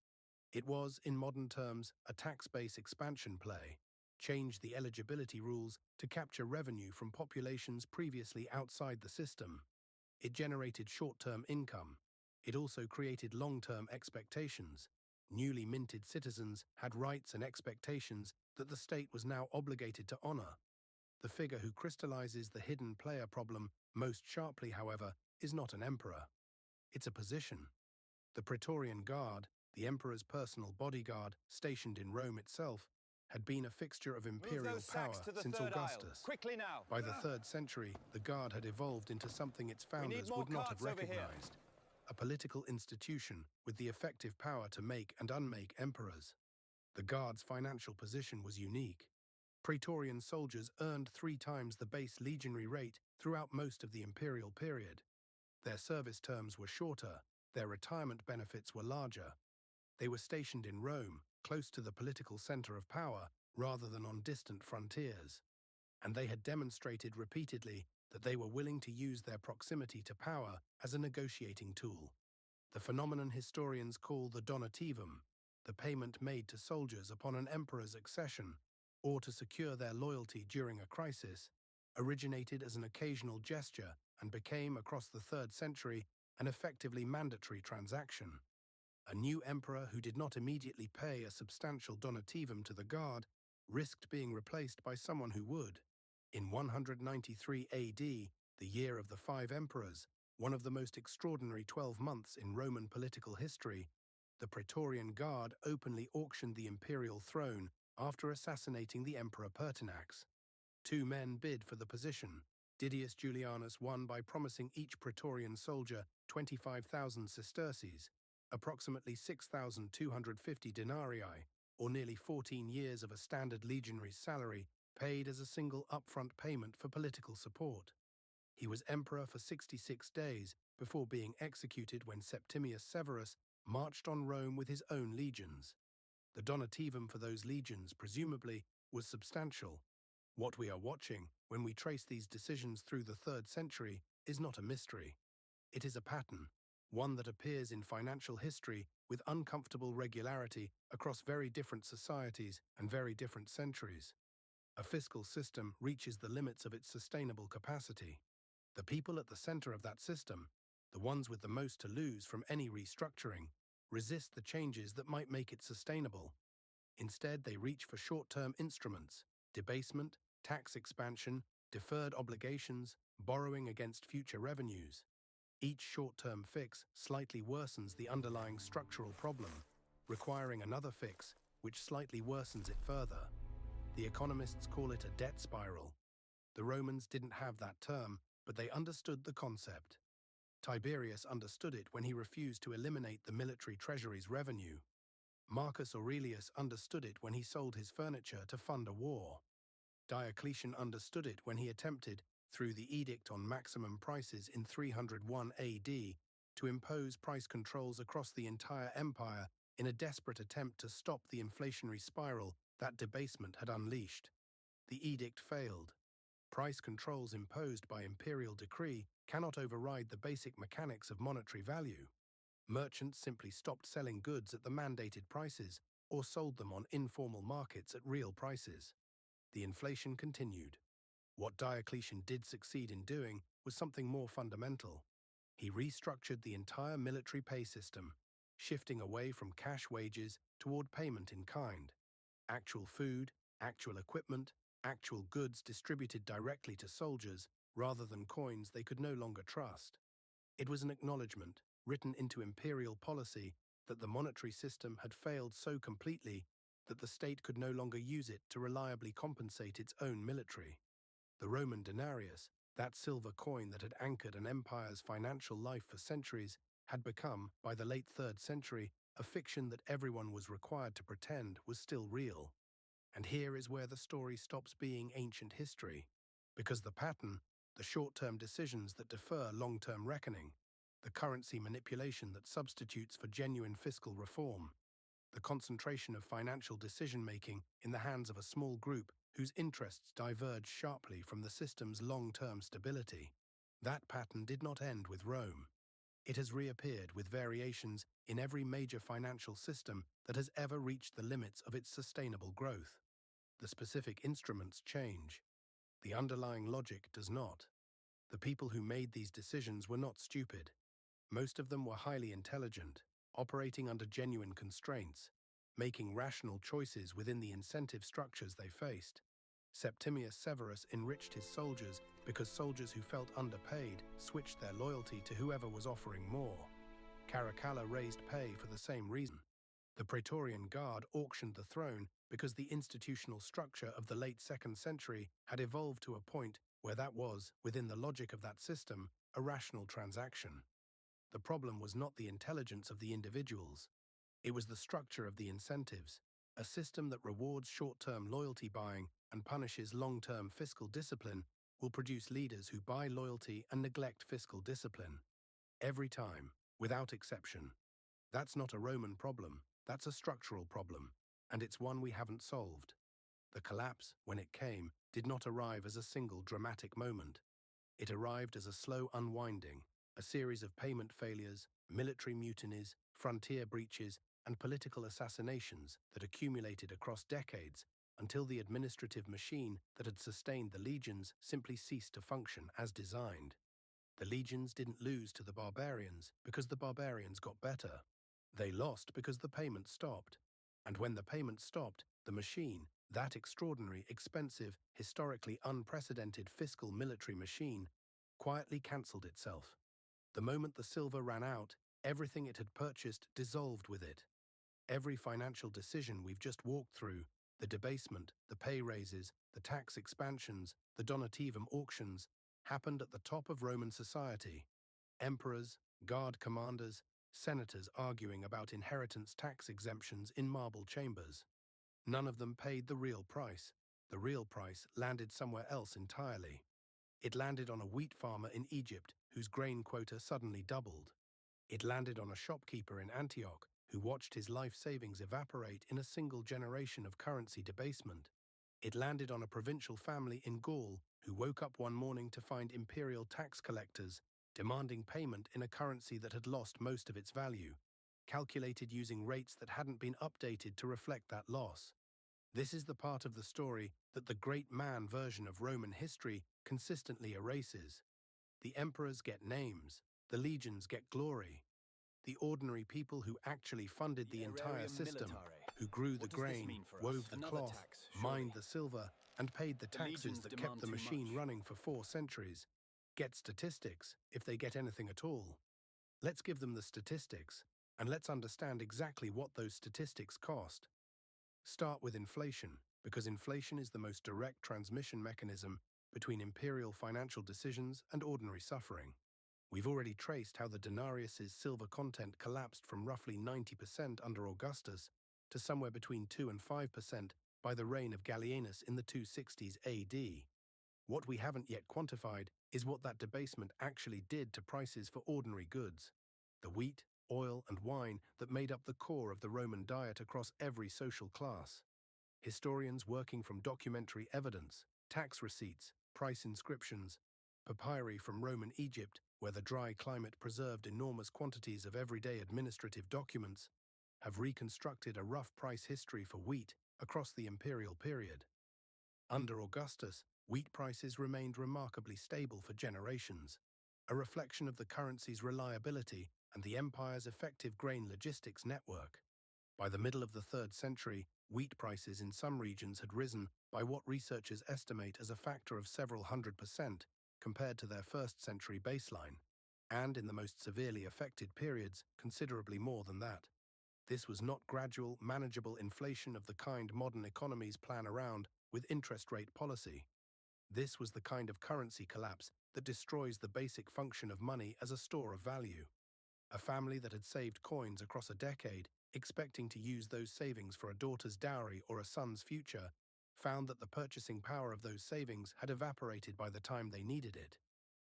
It was, in modern terms, a tax base expansion play, changed the eligibility rules to capture revenue from populations previously outside the system. It generated short-term income. It also created long-term expectations. Newly minted citizens had rights and expectations that the state was now obligated to honor. The figure who crystallizes the hidden player problem most sharply, however, is not an emperor. It's a position. The Praetorian Guard, the emperor's personal bodyguard stationed in Rome itself, had been a fixture of imperial power since Augustus. Quickly now. By the 3rd century, the Guard had evolved into something its founders would not have recognized, a political institution with the effective power to make and unmake emperors. The Guard's financial position was unique. Praetorian soldiers earned 3 times the base legionary rate throughout most of the imperial period. Their service terms were shorter, their retirement benefits were larger. They were stationed in Rome, close to the political center of power, rather than on distant frontiers. And they had demonstrated repeatedly that they were willing to use their proximity to power as a negotiating tool. The phenomenon historians call the donativum, the payment made to soldiers upon an emperor's accession, or to secure their loyalty during a crisis, originated as an occasional gesture and became, across the 3rd century, an effectively mandatory transaction. A new emperor who did not immediately pay a substantial donativum to the Guard risked being replaced by someone who would. In 193 AD, the year of the 5 emperors, one of the most extraordinary 12 months in Roman political history, the Praetorian Guard openly auctioned the imperial throne after assassinating the Emperor Pertinax. 2 men bid for the position. Didius Julianus won by promising each Praetorian soldier 25,000 sesterces, approximately 6,250 denarii, or nearly 14 years of a standard legionary's salary, paid as a single upfront payment for political support. He was emperor for 66 days before being executed when Septimius Severus marched on Rome with his own legions. The donativum for those legions, presumably, was substantial. What we are watching, when we trace these decisions through the 3rd century, is not a mystery. It is a pattern, one that appears in financial history with uncomfortable regularity across very different societies and very different centuries. A fiscal system reaches the limits of its sustainable capacity. The people at the center of that system, the ones with the most to lose from any restructuring, resist the changes that might make it sustainable. Instead, they reach for short-term instruments, debasement, tax expansion, deferred obligations, borrowing against future revenues. Each short-term fix slightly worsens the underlying structural problem, requiring another fix, which slightly worsens it further. The economists call it a debt spiral. The Romans didn't have that term, but they understood the concept. Tiberius understood it when he refused to eliminate the military treasury's revenue. Marcus Aurelius understood it when he sold his furniture to fund a war. Diocletian understood it when he attempted, through the Edict on Maximum Prices in 301 AD, to impose price controls across the entire empire in a desperate attempt to stop the inflationary spiral that debasement had unleashed. The edict failed. Price controls imposed by imperial decree cannot override the basic mechanics of monetary value. Merchants simply stopped selling goods at the mandated prices or sold them on informal markets at real prices. The inflation continued. What Diocletian did succeed in doing was something more fundamental. He restructured the entire military pay system, shifting away from cash wages toward payment in kind. Actual food, actual equipment, actual goods distributed directly to soldiers rather than coins they could no longer trust. It was an acknowledgement, written into imperial policy, that the monetary system had failed so completely that the state could no longer use it to reliably compensate its own military. The Roman denarius, that silver coin that had anchored an empire's financial life for centuries, had become, by the late 3rd century, a fiction that everyone was required to pretend was still real. And here is where the story stops being ancient history. Because the pattern, the short-term decisions that defer long-term reckoning, the currency manipulation that substitutes for genuine fiscal reform, the concentration of financial decision-making in the hands of a small group whose interests diverge sharply from the system's long-term stability. That pattern did not end with Rome. It has reappeared with variations in every major financial system that has ever reached the limits of its sustainable growth. The specific instruments change. The underlying logic does not. The people who made these decisions were not stupid. Most of them were highly intelligent, operating under genuine constraints, making rational choices within the incentive structures they faced. Septimius Severus enriched his soldiers because soldiers who felt underpaid switched their loyalty to whoever was offering more. Caracalla raised pay for the same reason. The Praetorian Guard auctioned the throne because the institutional structure of the late 2nd century had evolved to a point where that was, within the logic of that system, a rational transaction. The problem was not the intelligence of the individuals. It was the structure of the incentives, a system that rewards short-term loyalty buying and punishes long-term fiscal discipline will produce leaders who buy loyalty and neglect fiscal discipline. Every time, without exception. That's not a Roman problem, that's a structural problem, and it's one we haven't solved. The collapse, when it came, did not arrive as a single dramatic moment. It arrived as a slow unwinding, a series of payment failures, military mutinies, frontier breaches, and political assassinations that accumulated across decades until the administrative machine that had sustained the legions simply ceased to function as designed. The legions didn't lose to the barbarians because the barbarians got better. They lost because the payment stopped. And when the payment stopped, the machine, that extraordinary, expensive, historically unprecedented fiscal military machine, quietly cancelled itself. The moment the silver ran out, everything it had purchased dissolved with it. Every financial decision we've just walked through, the debasement, the pay raises, the tax expansions, the donativum auctions, happened at the top of Roman society. Emperors, guard commanders, senators arguing about inheritance tax exemptions in marble chambers. None of them paid the real price. The real price landed somewhere else entirely. It landed on a wheat farmer in Egypt whose grain quota suddenly doubled. It landed on a shopkeeper in Antioch who watched his life savings evaporate in a single generation of currency debasement. It landed on a provincial family in Gaul who woke up one morning to find imperial tax collectors demanding payment in a currency that had lost most of its value, calculated using rates that hadn't been updated to reflect that loss. This is the part of the story that the great man version of Roman history consistently erases. The emperors get names, the legions get glory. The ordinary people who actually funded the entire system, who grew the grain, wove the cloth, mined the silver, and paid the taxes that kept the machine running for 4 centuries, get statistics, if they get anything at all. Let's give them the statistics, and let's understand exactly what those statistics cost. Start with inflation, because inflation is the most direct transmission mechanism between imperial financial decisions and ordinary suffering. We've already traced how the denarius's silver content collapsed from roughly 90% under Augustus to somewhere between 2 and 5% by the reign of Gallienus in the 260s AD. What we haven't yet quantified is what that debasement actually did to prices for ordinary goods. The wheat, oil, and wine that made up the core of the Roman diet across every social class. Historians working from documentary evidence, tax receipts, price inscriptions, papyri from Roman Egypt, where the dry climate preserved enormous quantities of everyday administrative documents, have reconstructed a rough price history for wheat across the imperial period. Under Augustus, wheat prices remained remarkably stable for generations, a reflection of the currency's reliability and the empire's effective grain logistics network. By the middle of the 3rd century, wheat prices in some regions had risen by what researchers estimate as a factor of several 100% compared to their 1st century baseline, and in the most severely affected periods, considerably more than that. This was not gradual, manageable inflation of the kind modern economies plan around with interest rate policy. This was the kind of currency collapse that destroys the basic function of money as a store of value. A family that had saved coins across a decade, expecting to use those savings for a daughter's dowry or a son's future, found that the purchasing power of those savings had evaporated by the time they needed it.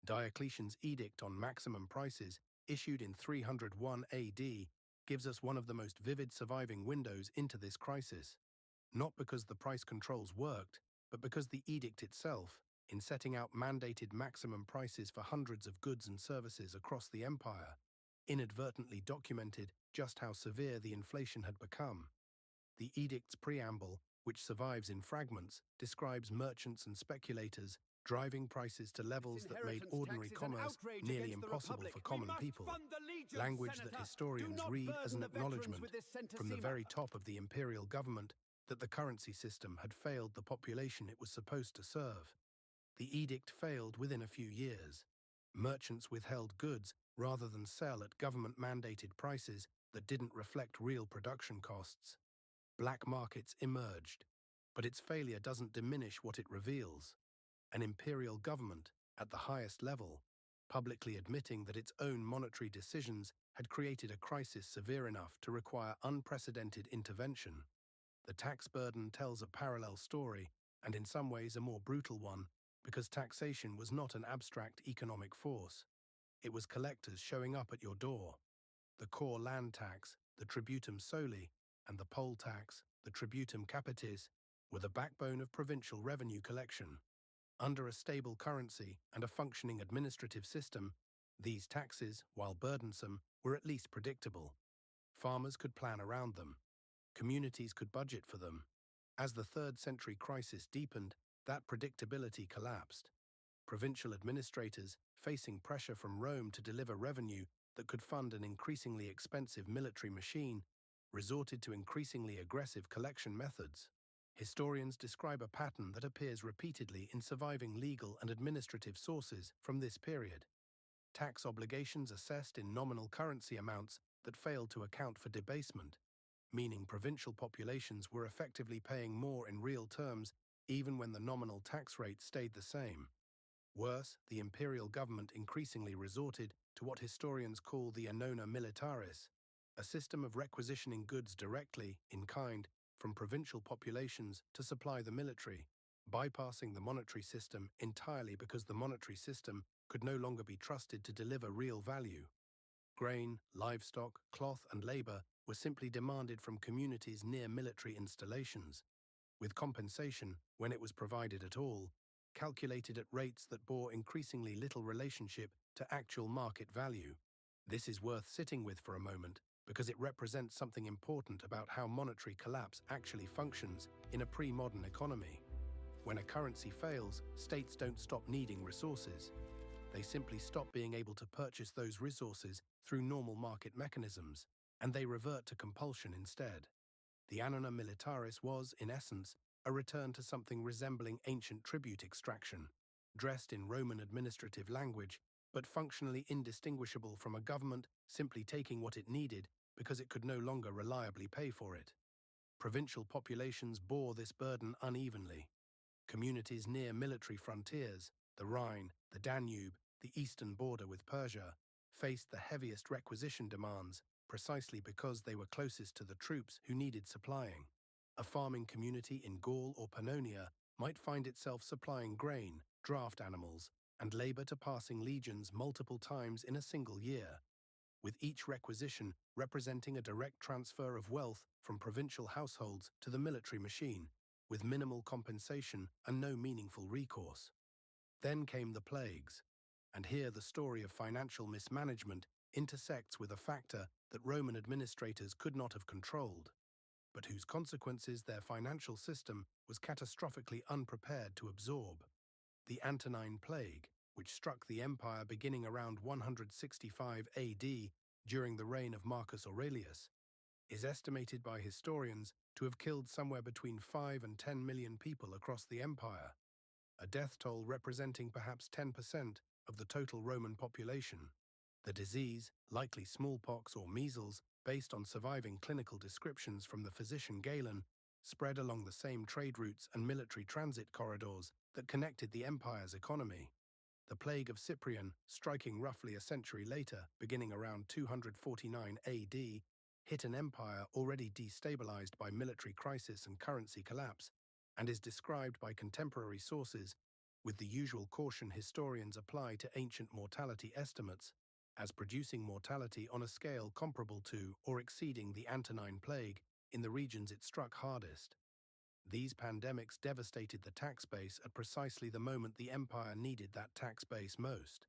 Diocletian's edict on maximum prices, issued in 301 AD, gives us one of the most vivid surviving windows into this crisis, not because the price controls worked, but because the edict itself, in setting out mandated maximum prices for hundreds of goods and services across the empire, inadvertently documented just how severe the inflation had become. The edict's preamble, which survives in fragments, describes merchants and speculators driving prices to levels that made ordinary commerce nearly impossible for common people, language that historians read as an acknowledgement from the very top of the imperial government that the currency system had failed the population it was supposed to serve. The edict failed within a few years. Merchants withheld goods rather than sell at government-mandated prices that didn't reflect real production costs. Black markets emerged, but its failure doesn't diminish what it reveals. An imperial government, at the highest level, publicly admitting that its own monetary decisions had created a crisis severe enough to require unprecedented intervention. The tax burden tells a parallel story, and in some ways a more brutal one, because taxation was not an abstract economic force. It was collectors showing up at your door. The core land tax, the tributum soli, and the poll tax, the tributum capitis, were the backbone of provincial revenue collection. Under a stable currency and a functioning administrative system, these taxes, while burdensome, were at least predictable. Farmers could plan around them. Communities could budget for them. As the 3rd century crisis deepened, that predictability collapsed. Provincial administrators, facing pressure from Rome to deliver revenue that could fund an increasingly expensive military machine, resorted to increasingly aggressive collection methods. Historians describe a pattern that appears repeatedly in surviving legal and administrative sources from this period. Tax obligations assessed in nominal currency amounts that failed to account for debasement, meaning provincial populations were effectively paying more in real terms even when the nominal tax rate stayed the same. Worse, the imperial government increasingly resorted to what historians call the annona militaris, a system of requisitioning goods directly, in kind, from provincial populations to supply the military, bypassing the monetary system entirely because the monetary system could no longer be trusted to deliver real value. Grain, livestock, cloth, and labor were simply demanded from communities near military installations, with compensation, when it was provided at all, calculated at rates that bore increasingly little relationship to actual market value. This is worth sitting with for a moment, because it represents something important about how monetary collapse actually functions in a pre-modern economy. When a currency fails, states don't stop needing resources. They simply stop being able to purchase those resources through normal market mechanisms, and they revert to compulsion instead. The annona militaris was, in essence, a return to something resembling ancient tribute extraction, dressed in Roman administrative language, but functionally indistinguishable from a government simply taking what it needed because it could no longer reliably pay for it. Provincial populations bore this burden unevenly. Communities near military frontiers, the Rhine, the Danube, the eastern border with Persia, faced the heaviest requisition demands precisely because they were closest to the troops who needed supplying. A farming community in Gaul or Pannonia might find itself supplying grain, draft animals, and labor to passing legions multiple times in a single year, with each requisition representing a direct transfer of wealth from provincial households to the military machine, with minimal compensation and no meaningful recourse. Then came the plagues, and here the story of financial mismanagement intersects with a factor that Roman administrators could not have controlled, but whose consequences their financial system was catastrophically unprepared to absorb. The Antonine Plague, which struck the empire beginning around 165 AD during the reign of Marcus Aurelius, is estimated by historians to have killed somewhere between 5 and 10 million people across the empire, a death toll representing perhaps 10% of the total Roman population. The disease, likely smallpox or measles, based on surviving clinical descriptions from the physician Galen, spread along the same trade routes and military transit corridors that connected the empire's economy. The plague of Cyprian, striking roughly a century later, beginning around 249 AD, hit an empire already destabilized by military crisis and currency collapse, and is described by contemporary sources, with the usual caution historians apply to ancient mortality estimates, as producing mortality on a scale comparable to or exceeding the Antonine Plague in the regions it struck hardest. These pandemics devastated the tax base at precisely the moment the empire needed that tax base most.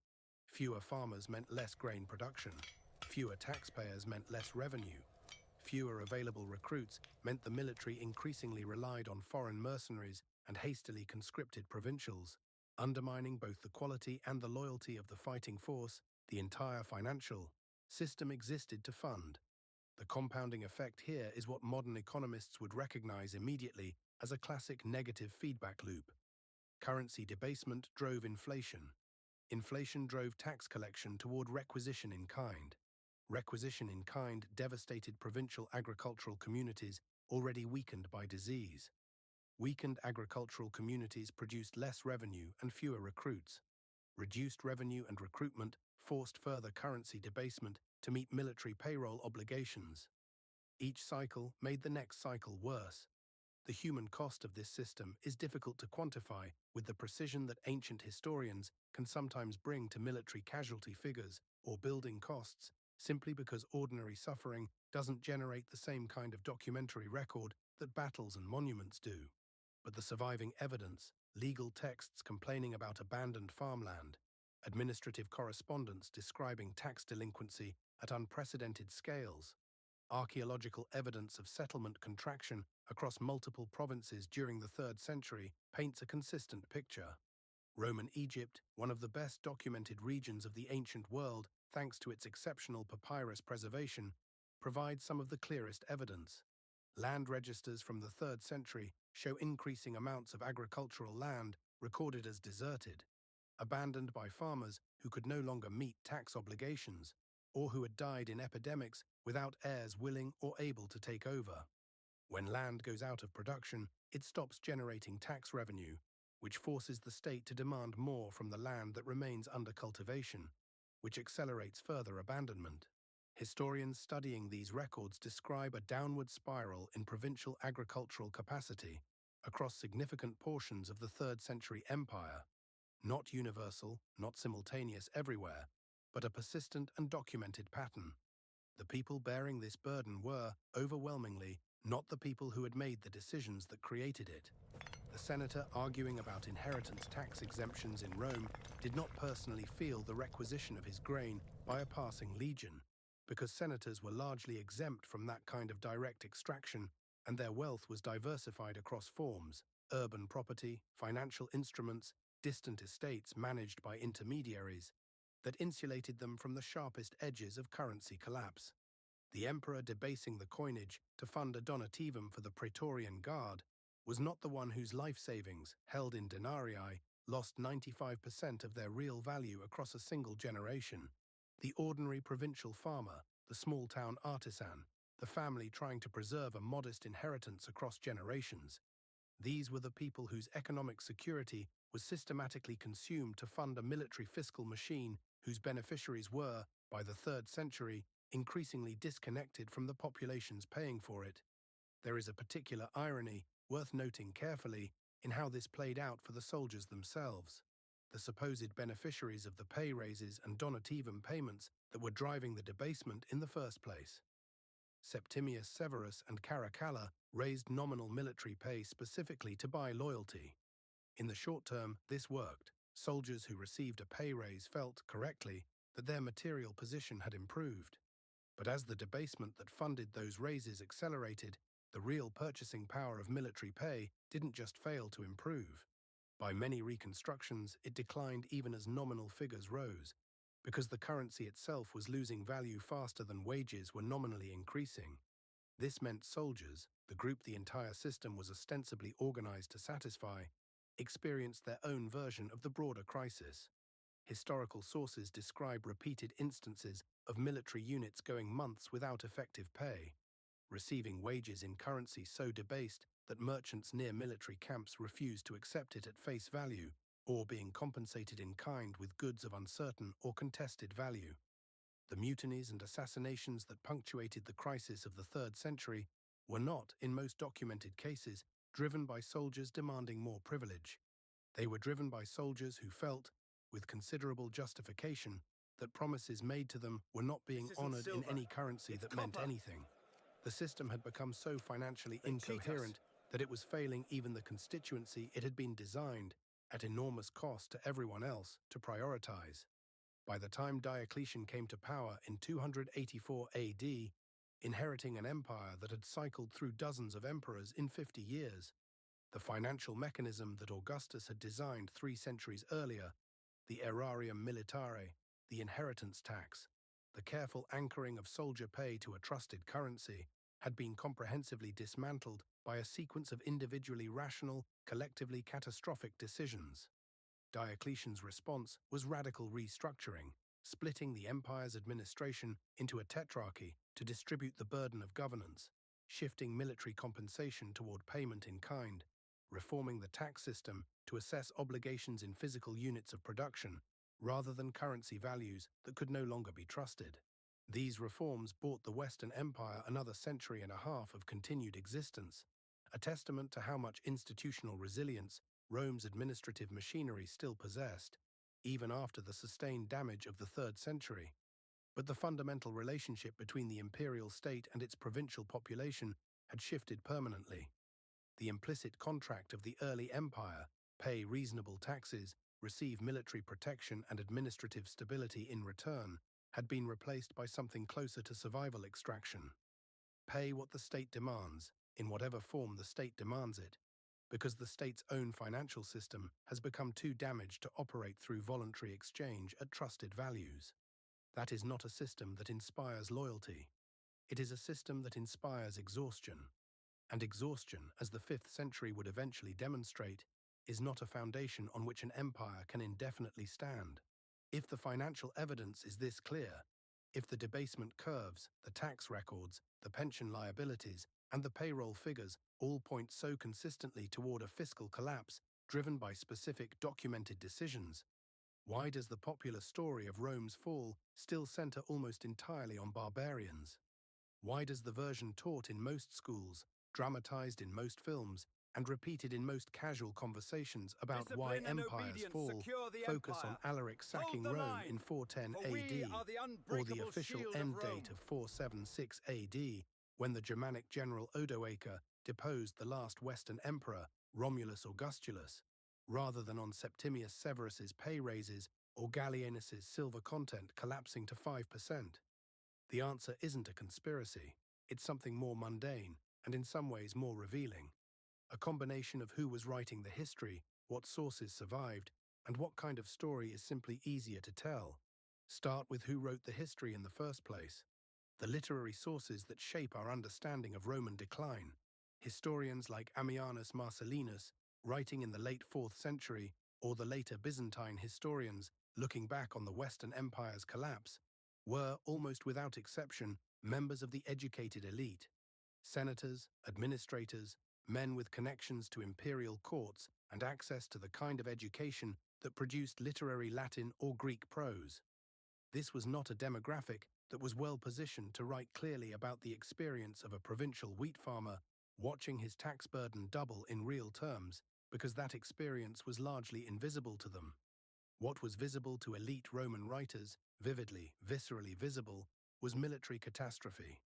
Fewer farmers meant less grain production. Fewer taxpayers meant less revenue. Fewer available recruits meant the military increasingly relied on foreign mercenaries and hastily conscripted provincials, undermining both the quality and the loyalty of the fighting force. The entire financial system existed to fund. The compounding effect here is what modern economists would recognize immediately as a classic negative feedback loop. Currency debasement drove inflation. Inflation drove tax collection toward requisition in kind. Requisition in kind devastated provincial agricultural communities already weakened by disease. Weakened agricultural communities produced less revenue and fewer recruits. Reduced revenue and recruitment forced further currency debasement to meet military payroll obligations. Each cycle made the next cycle worse. The human cost of this system is difficult to quantify with the precision that ancient historians can sometimes bring to military casualty figures or building costs, simply because ordinary suffering doesn't generate the same kind of documentary record that battles and monuments do. But the surviving evidence, legal texts complaining about abandoned farmland, administrative correspondence describing tax delinquency at unprecedented scales, archaeological evidence of settlement contraction across multiple provinces during the 3rd century paints a consistent picture. Roman Egypt, one of the best documented regions of the ancient world thanks to its exceptional papyrus preservation, provides some of the clearest evidence. Land registers from the 3rd century show increasing amounts of agricultural land recorded as deserted, abandoned by farmers who could no longer meet tax obligations, or who had died in epidemics without heirs willing or able to take over. When land goes out of production, it stops generating tax revenue, which forces the state to demand more from the land that remains under cultivation, which accelerates further abandonment. Historians studying these records describe a downward spiral in provincial agricultural capacity across significant portions of the 3rd century empire, not universal, not simultaneous everywhere, but a persistent and documented pattern. The people bearing this burden were, overwhelmingly, not the people who had made the decisions that created it. The senator arguing about inheritance tax exemptions in Rome did not personally feel the requisition of his grain by a passing legion, because senators were largely exempt from that kind of direct extraction, and their wealth was diversified across forms: urban property, financial instruments, distant estates managed by intermediaries, that insulated them from the sharpest edges of currency collapse. The emperor debasing the coinage to fund a donativum for the Praetorian Guard was not the one whose life savings, held in denarii, lost 95% of their real value across a single generation. The ordinary provincial farmer, the small-town artisan, the family trying to preserve a modest inheritance across generations. These were the people whose economic security was systematically consumed to fund a military fiscal machine whose beneficiaries were, by the 3rd century, increasingly disconnected from the populations paying for it. There is a particular irony, worth noting carefully, in how this played out for the soldiers themselves. The supposed beneficiaries of the pay raises and donativum payments that were driving the debasement in the first place. Septimius Severus and Caracalla raised nominal military pay specifically to buy loyalty. In the short term, this worked. Soldiers who received a pay raise felt, correctly, that their material position had improved. But as the debasement that funded those raises accelerated, the real purchasing power of military pay didn't just fail to improve. By many reconstructions, it declined even as nominal figures rose, because the currency itself was losing value faster than wages were nominally increasing. This meant soldiers, the group the entire system was ostensibly organized to satisfy, experienced their own version of the broader crisis. Historical sources describe repeated instances of military units going months without effective pay, receiving wages in currency so debased that merchants near military camps refused to accept it at face value, or being compensated in kind with goods of uncertain or contested value. The mutinies and assassinations that punctuated the crisis of the 3rd century were not, in most documented cases, driven by soldiers demanding more privilege. They were driven by soldiers who felt, with considerable justification, that promises made to them were not being honored in any currency that meant anything. The system had become so financially incoherent that it was failing even the constituency it had been designed, at enormous cost to everyone else, to prioritize. By the time Diocletian came to power in 284 AD, inheriting an empire that had cycled through dozens of emperors in 50 years, the financial mechanism that Augustus had designed 3 centuries earlier, the aerarium militare, the inheritance tax, the careful anchoring of soldier pay to a trusted currency, had been comprehensively dismantled by a sequence of individually rational, collectively catastrophic decisions. Diocletian's response was radical restructuring, splitting the empire's administration into a tetrarchy to distribute the burden of governance, shifting military compensation toward payment in kind, reforming the tax system to assess obligations in physical units of production, rather than currency values that could no longer be trusted. These reforms bought the Western Empire another century and a half of continued existence, a testament to how much institutional resilience Rome's administrative machinery still possessed, even after the sustained damage of the 3rd century. But the fundamental relationship between the imperial state and its provincial population had shifted permanently. The implicit contract of the early empire, pay reasonable taxes, receive military protection and administrative stability in return, had been replaced by something closer to survival extraction. Pay what the state demands, in whatever form the state demands it, because the state's own financial system has become too damaged to operate through voluntary exchange at trusted values. That is not a system that inspires loyalty. It is a system that inspires exhaustion. And exhaustion, as the 5th century would eventually demonstrate, is not a foundation on which an empire can indefinitely stand. If the financial evidence is this clear, if the debasement curves, the tax records, the pension liabilities, and the payroll figures all point so consistently toward a fiscal collapse driven by specific documented decisions, why does the popular story of Rome's fall still center almost entirely on barbarians? Why does the version taught in most schools, dramatized in most films, and repeated in most casual conversations about why empires fall focus on Alaric sacking Rome in 410 AD, or the official end date of 476 AD, when the Germanic general Odoacer deposed the last Western emperor, Romulus Augustulus, rather than on Septimius Severus's pay raises or Gallienus's silver content collapsing to 5%? The answer isn't a conspiracy. It's something more mundane, and in some ways more revealing. A combination of who was writing the history, what sources survived, And what kind of story is simply easier to tell? Start with who wrote the history in the first place. The literary sources that shape our understanding of Roman decline. Historians like Ammianus Marcellinus, writing in the late 4th century, or the later Byzantine historians, looking back on the Western Empire's collapse, were, almost without exception, members of the educated elite. Senators, administrators, men with connections to imperial courts and access to the kind of education that produced literary Latin or Greek prose. This was not a demographic that was well positioned to write clearly about the experience of a provincial wheat farmer watching his tax burden double in real terms, because that experience was largely invisible to them. What was visible to elite Roman writers, vividly, viscerally visible, was military catastrophe.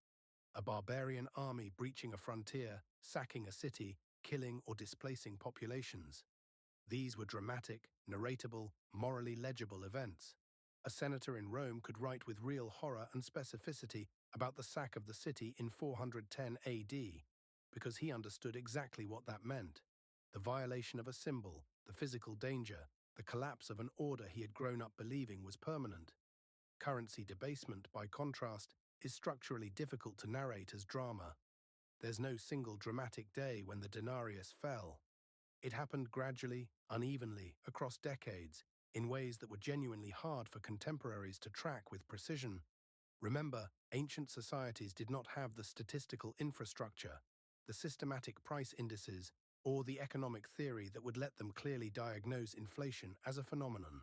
A barbarian army breaching a frontier, sacking a city, killing or displacing populations. These were dramatic, narratable, morally legible events. A senator in Rome could write with real horror and specificity about the sack of the city in 410 AD, because he understood exactly what that meant. The violation of a symbol, the physical danger, the collapse of an order he had grown up believing was permanent. Currency debasement, by contrast, is structurally difficult to narrate as drama. There's no single dramatic day when the denarius fell. It happened gradually, unevenly, across decades, in ways that were genuinely hard for contemporaries to track with precision. Remember, ancient societies did not have the statistical infrastructure, the systematic price indices, or the economic theory that would let them clearly diagnose inflation as a phenomenon.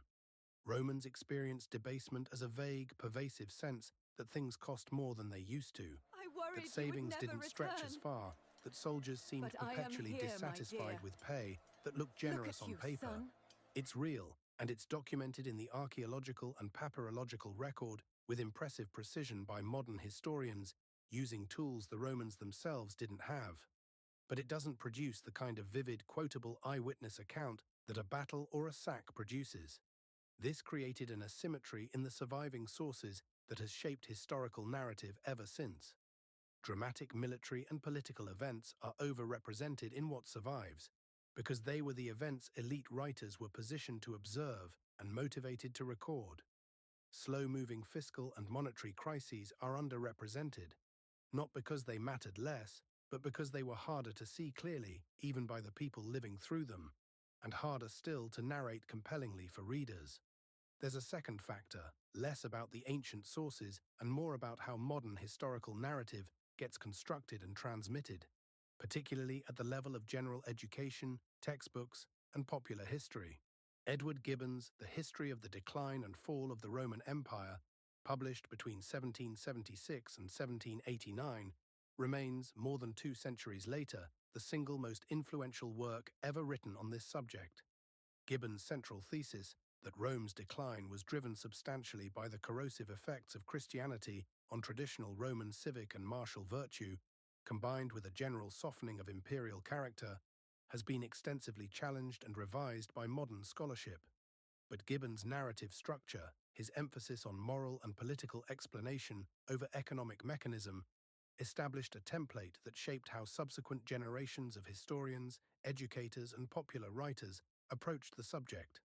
Romans experienced debasement as a vague, pervasive sense that things cost more than they used to, I that worried you would savings never didn't stretch as return. far, that soldiers seemed But I am perpetually here, my dissatisfied dear. with pay that looked Look generous at on you, paper. son. It's real, and it's documented in the archaeological and papyrological record with impressive precision by modern historians, using tools the Romans themselves didn't have. But it doesn't produce the kind of vivid, quotable eyewitness account that a battle or a sack produces. This created an asymmetry in the surviving sources that has shaped historical narrative ever since. Dramatic military and political events are overrepresented in what survives, because they were the events elite writers were positioned to observe and motivated to record. Slow-moving fiscal and monetary crises are underrepresented, not because they mattered less, but because they were harder to see clearly, even by the people living through them, and harder still to narrate compellingly for readers. There's a second factor, less about the ancient sources and more about how modern historical narrative gets constructed and transmitted, particularly at the level of general education, textbooks, and popular history. Edward Gibbon's The History of the Decline and Fall of the Roman Empire, published between 1776 and 1789, remains, more than 2 centuries later, the single most influential work ever written on this subject. Gibbon's central thesis, that Rome's decline was driven substantially by the corrosive effects of Christianity on traditional Roman civic and martial virtue, combined with a general softening of imperial character, has been extensively challenged and revised by modern scholarship. But Gibbon's narrative structure, his emphasis on moral and political explanation over economic mechanism, established a template that shaped how subsequent generations of historians, educators, and popular writers approached the subject.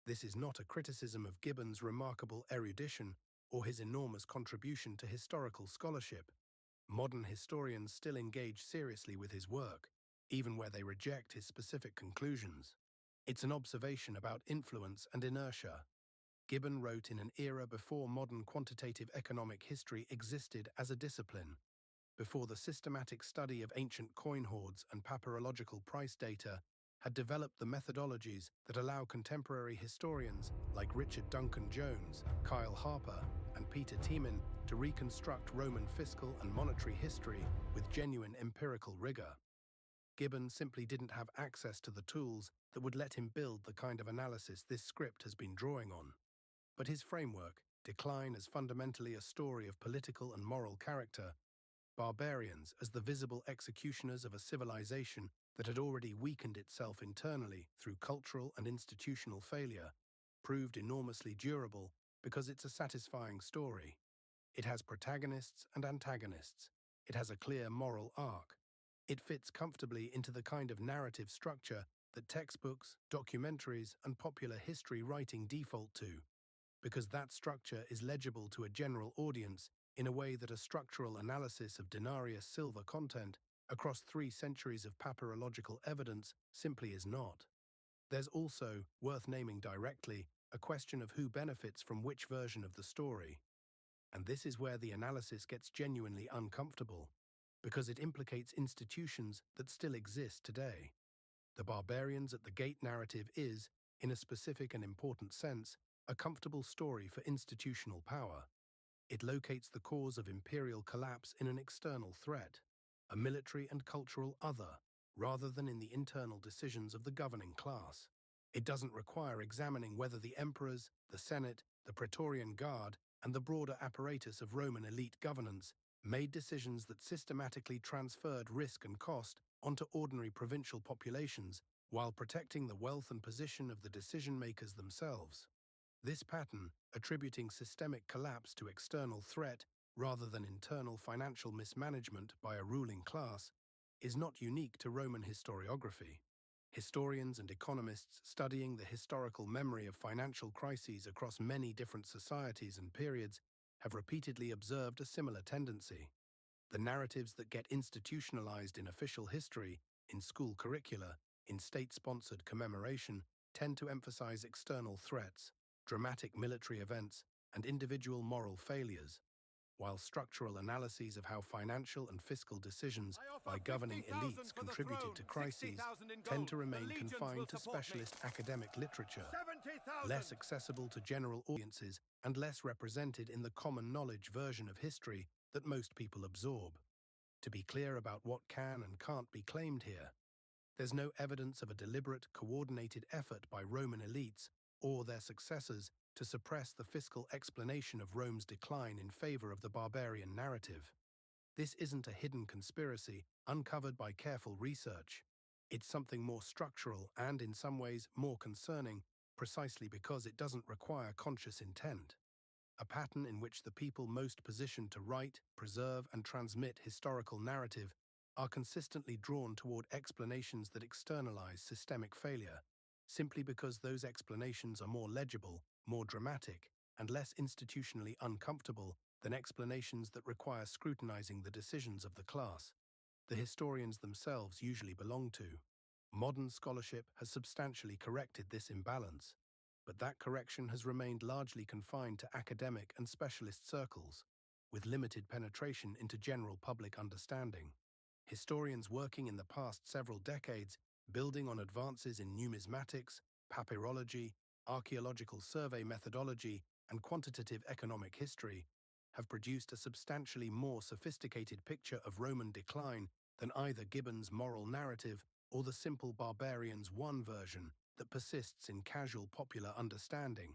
This is not a criticism of Gibbon's remarkable erudition or his enormous contribution to historical scholarship. Modern historians still engage seriously with his work, even where they reject his specific conclusions. It's an observation about influence and inertia. Gibbon wrote in an era before modern quantitative economic history existed as a discipline, before the systematic study of ancient coin hoards and papyrological price data had developed the methodologies that allow contemporary historians like Richard Duncan Jones, Kyle Harper, and Peter Tiemann to reconstruct Roman fiscal and monetary history with genuine empirical rigor. Gibbon simply didn't have access to the tools that would let him build the kind of analysis this script has been drawing on. But his framework, Decline as fundamentally a story of political and moral character, Barbarians as the visible executioners of a civilization that had already weakened itself internally through cultural and institutional failure, proved enormously durable because it's a satisfying story. It has protagonists and antagonists. It has a clear moral arc. It fits comfortably into the kind of narrative structure that textbooks, documentaries, and popular history writing default to, because that structure is legible to a general audience in a way that a structural analysis of denarius silver content across 3 centuries of papyrological evidence simply is not. There's also, worth naming directly, a question of who benefits from which version of the story. And this is where the analysis gets genuinely uncomfortable, because it implicates institutions that still exist today. The Barbarians at the Gate narrative is, in a specific and important sense, a comfortable story for institutional power. It locates the cause of imperial collapse in an external threat, a military and cultural other, rather than in the internal decisions of the governing class. It doesn't require examining whether the emperors, the Senate, the Praetorian Guard, and the broader apparatus of Roman elite governance made decisions that systematically transferred risk and cost onto ordinary provincial populations while protecting the wealth and position of the decision-makers themselves. This pattern, attributing systemic collapse to external threat rather than internal financial mismanagement by a ruling class, is not unique to Roman historiography. Historians and economists studying the historical memory of financial crises across many different societies and periods have repeatedly observed a similar tendency. The narratives that get institutionalized in official history, in school curricula, in state-sponsored commemoration, tend to emphasize external threats, dramatic military events, and individual moral failures, while structural analyses of how financial and fiscal decisions by governing elites contributed to crises tend to remain confined to specialist academic literature, less accessible to general audiences and less represented in the common knowledge version of history that most people absorb. To be clear about what can and can't be claimed here, there's no evidence of a deliberate, coordinated effort by Roman elites or their successors to suppress the fiscal explanation of Rome's decline in favor of the barbarian narrative. This isn't a hidden conspiracy uncovered by careful research. It's something more structural and, in some ways, more concerning, precisely because it doesn't require conscious intent. A pattern in which the people most positioned to write, preserve, and transmit historical narrative are consistently drawn toward explanations that externalize systemic failure, simply because those explanations are more legible, more dramatic, and less institutionally uncomfortable than explanations that require scrutinizing the decisions of the class the historians themselves usually belong to. Modern scholarship has substantially corrected this imbalance, but that correction has remained largely confined to academic and specialist circles, with limited penetration into general public understanding. Historians working in the past several decades, building on advances in numismatics, papyrology, archaeological survey methodology, and quantitative economic history, have produced a substantially more sophisticated picture of Roman decline than either Gibbon's moral narrative or the simple Barbarians 1 version that persists in casual popular understanding.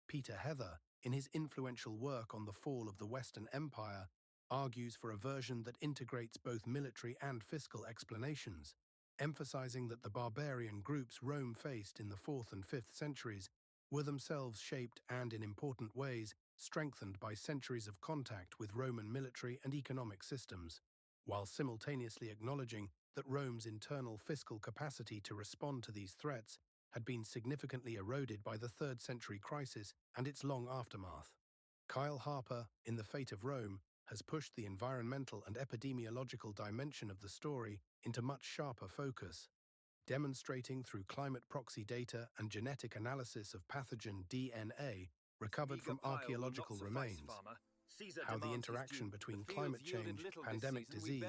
Peter Heather, in his influential work on the fall of the Western Empire, argues for a version that integrates both military and fiscal explanations, emphasizing that the barbarian groups Rome faced in the 4th and 5th centuries were themselves shaped and, in important ways, strengthened by centuries of contact with Roman military and economic systems, while simultaneously acknowledging that Rome's internal fiscal capacity to respond to these threats had been significantly eroded by the 3rd century crisis and its long aftermath. Kyle Harper, in The Fate of Rome, has pushed the environmental and epidemiological dimension of the story into much sharper focus, demonstrating through climate proxy data and genetic analysis of pathogen DNA recovered from archaeological remains, how the interaction between climate change, pandemic disease,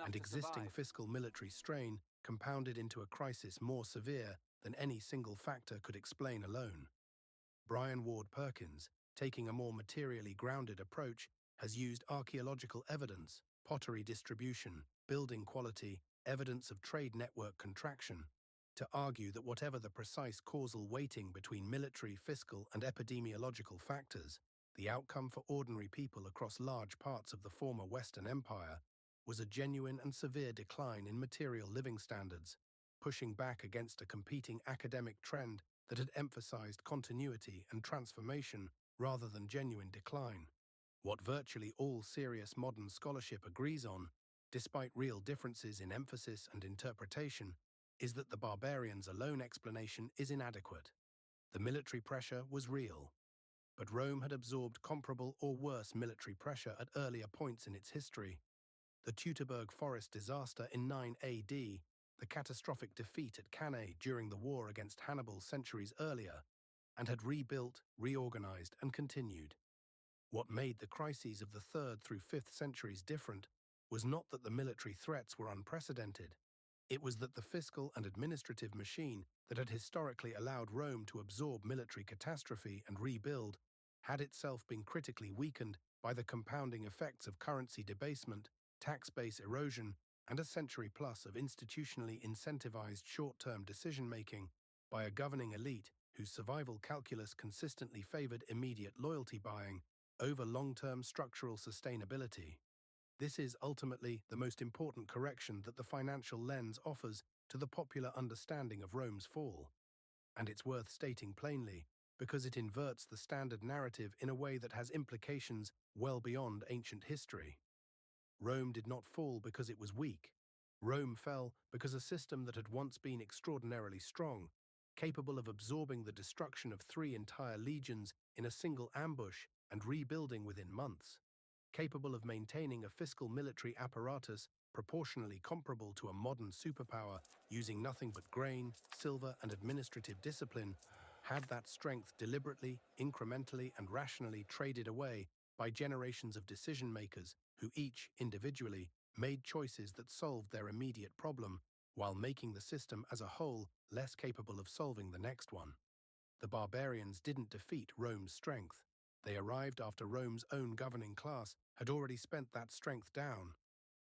and existing fiscal military strain compounded into a crisis more severe than any single factor could explain alone. Brian Ward Perkins, taking a more materially grounded approach, has used archaeological evidence, pottery distribution, building quality, evidence of trade network contraction, to argue that whatever the precise causal weighting between military, fiscal, and epidemiological factors, the outcome for ordinary people across large parts of the former Western Empire was a genuine and severe decline in material living standards, pushing back against a competing academic trend that had emphasized continuity and transformation rather than genuine decline. What virtually all serious modern scholarship agrees on, despite real differences in emphasis and interpretation, is that the barbarians' alone explanation is inadequate. The military pressure was real, but Rome had absorbed comparable or worse military pressure at earlier points in its history. The Teutoburg Forest disaster in 9 AD, the catastrophic defeat at Cannae during the war against Hannibal centuries earlier, and had rebuilt, reorganized, and continued. What made the crises of the 3rd through 5th centuries different was not that the military threats were unprecedented. It was that the fiscal and administrative machine that had historically allowed Rome to absorb military catastrophe and rebuild had itself been critically weakened by the compounding effects of currency debasement, tax base erosion, and a century-plus of institutionally incentivized short-term decision-making by a governing elite whose survival calculus consistently favored immediate loyalty buying over long-term structural sustainability. This is ultimately the most important correction that the financial lens offers to the popular understanding of Rome's fall. And it's worth stating plainly, because it inverts the standard narrative in a way that has implications well beyond ancient history. Rome did not fall because it was weak. Rome fell because a system that had once been extraordinarily strong, capable of absorbing the destruction of 3 entire legions in a single ambush and rebuilding within months, capable of maintaining a fiscal military apparatus proportionally comparable to a modern superpower using nothing but grain, silver, and administrative discipline, had that strength deliberately, incrementally, and rationally traded away by generations of decision-makers who each, individually, made choices that solved their immediate problem while making the system as a whole less capable of solving the next one. The barbarians didn't defeat Rome's strength. They arrived after Rome's own governing class had already spent that strength down,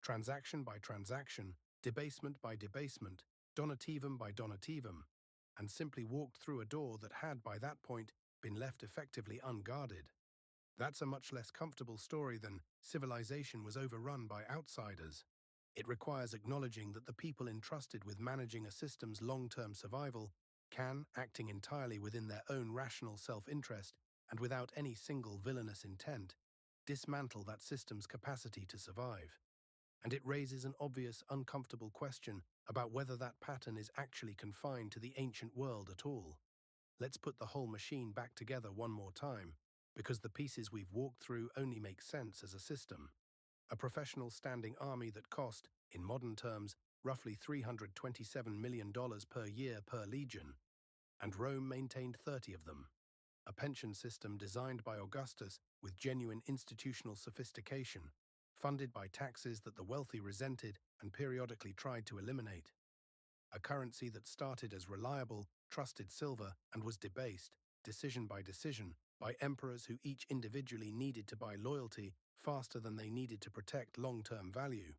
transaction by transaction, debasement by debasement, donativum by donativum, and simply walked through a door that had, by that point, been left effectively unguarded. That's a much less comfortable story than civilization was overrun by outsiders. It requires acknowledging that the people entrusted with managing a system's long-term survival can, acting entirely within their own rational self-interest and without any single villainous intent, dismantle that system's capacity to survive. And it raises an obvious, uncomfortable question about whether that pattern is actually confined to the ancient world at all. Let's put the whole machine back together one more time, because the pieces we've walked through only make sense as a system. A professional standing army that cost, in modern terms, roughly $327 million per year per legion, and Rome maintained 30 of them. A pension system designed by Augustus with genuine institutional sophistication, funded by taxes that the wealthy resented and periodically tried to eliminate. A currency that started as reliable, trusted silver and was debased, decision by decision, by emperors who each individually needed to buy loyalty faster than they needed to protect long-term value.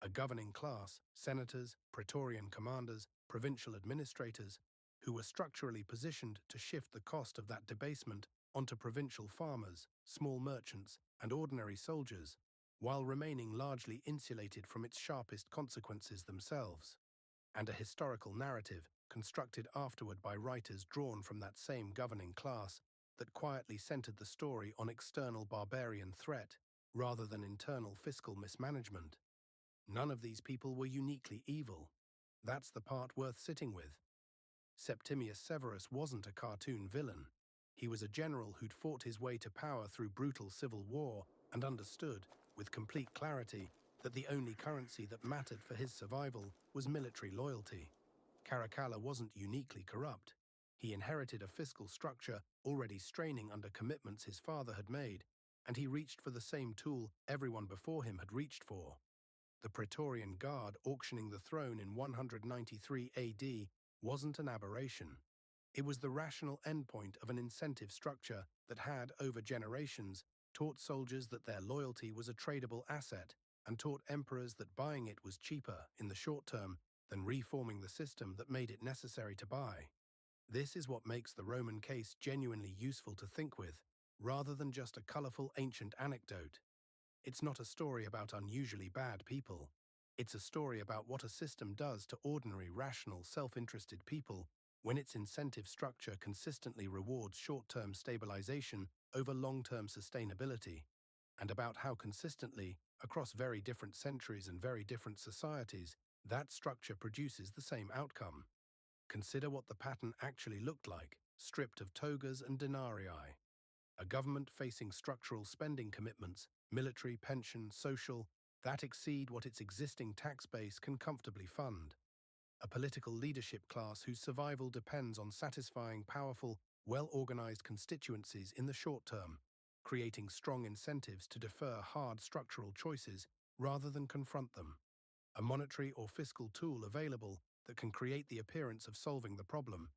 A governing class, senators, praetorian commanders, provincial administrators, who were structurally positioned to shift the cost of that debasement onto provincial farmers, small merchants, and ordinary soldiers, while remaining largely insulated from its sharpest consequences themselves. And a historical narrative, constructed afterward by writers drawn from that same governing class, that quietly centered the story on external barbarian threat rather than internal fiscal mismanagement. None of these people were uniquely evil. That's the part worth sitting with. Septimius Severus wasn't a cartoon villain. He was a general who'd fought his way to power through brutal civil war and understood, with complete clarity, that the only currency that mattered for his survival was military loyalty. Caracalla wasn't uniquely corrupt. He inherited a fiscal structure already straining under commitments his father had made, and he reached for the same tool everyone before him had reached for. The Praetorian Guard auctioning the throne in 193 AD wasn't an aberration. It was the rational endpoint of an incentive structure that had, over generations, taught soldiers that their loyalty was a tradable asset and taught emperors that buying it was cheaper, in the short term, than reforming the system that made it necessary to buy. This is what makes the Roman case genuinely useful to think with, rather than just a colorful ancient anecdote. It's not a story about unusually bad people. It's a story about what a system does to ordinary, rational, self-interested people when its incentive structure consistently rewards short-term stabilization over long-term sustainability, and about how consistently, across very different centuries and very different societies, That structure produces the same outcome. Consider what the pattern actually looked like, stripped of togas and denarii. A government facing structural spending commitments, military, pension, social, that exceed what its existing tax base can comfortably fund. A political leadership class whose survival depends on satisfying powerful, well-organized constituencies in the short term, creating strong incentives to defer hard structural choices rather than confront them. A monetary or fiscal tool available that can create the appearance of solving the problem,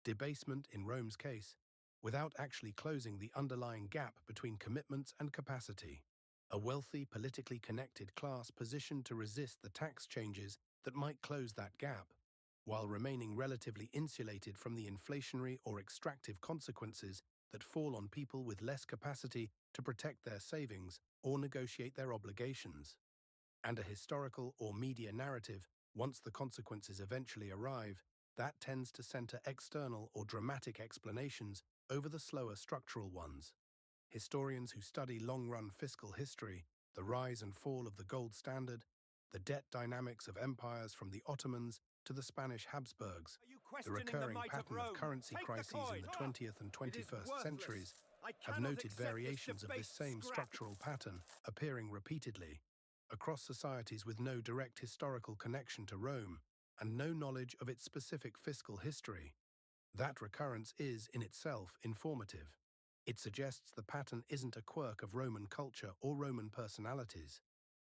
debasement in Rome's case, without actually closing the underlying gap between commitments and capacity. A wealthy, politically connected class positioned to resist the tax changes that might close that gap, while remaining relatively insulated from the inflationary or extractive consequences that fall on people with less capacity to protect their savings or negotiate their obligations. And a historical or media narrative, once the consequences eventually arrive, that tends to center external or dramatic explanations over the slower structural ones. Historians who study long-run fiscal history, the rise and fall of the gold standard, the debt dynamics of empires from the Ottomans to the Spanish Habsburgs, the recurring pattern of currency crises in the 20th and 21st centuries, have noted variations of this same structural pattern appearing repeatedly across societies with no direct historical connection to Rome and no knowledge of its specific fiscal history. That recurrence is, in itself, informative. It suggests the pattern isn't a quirk of Roman culture or Roman personalities.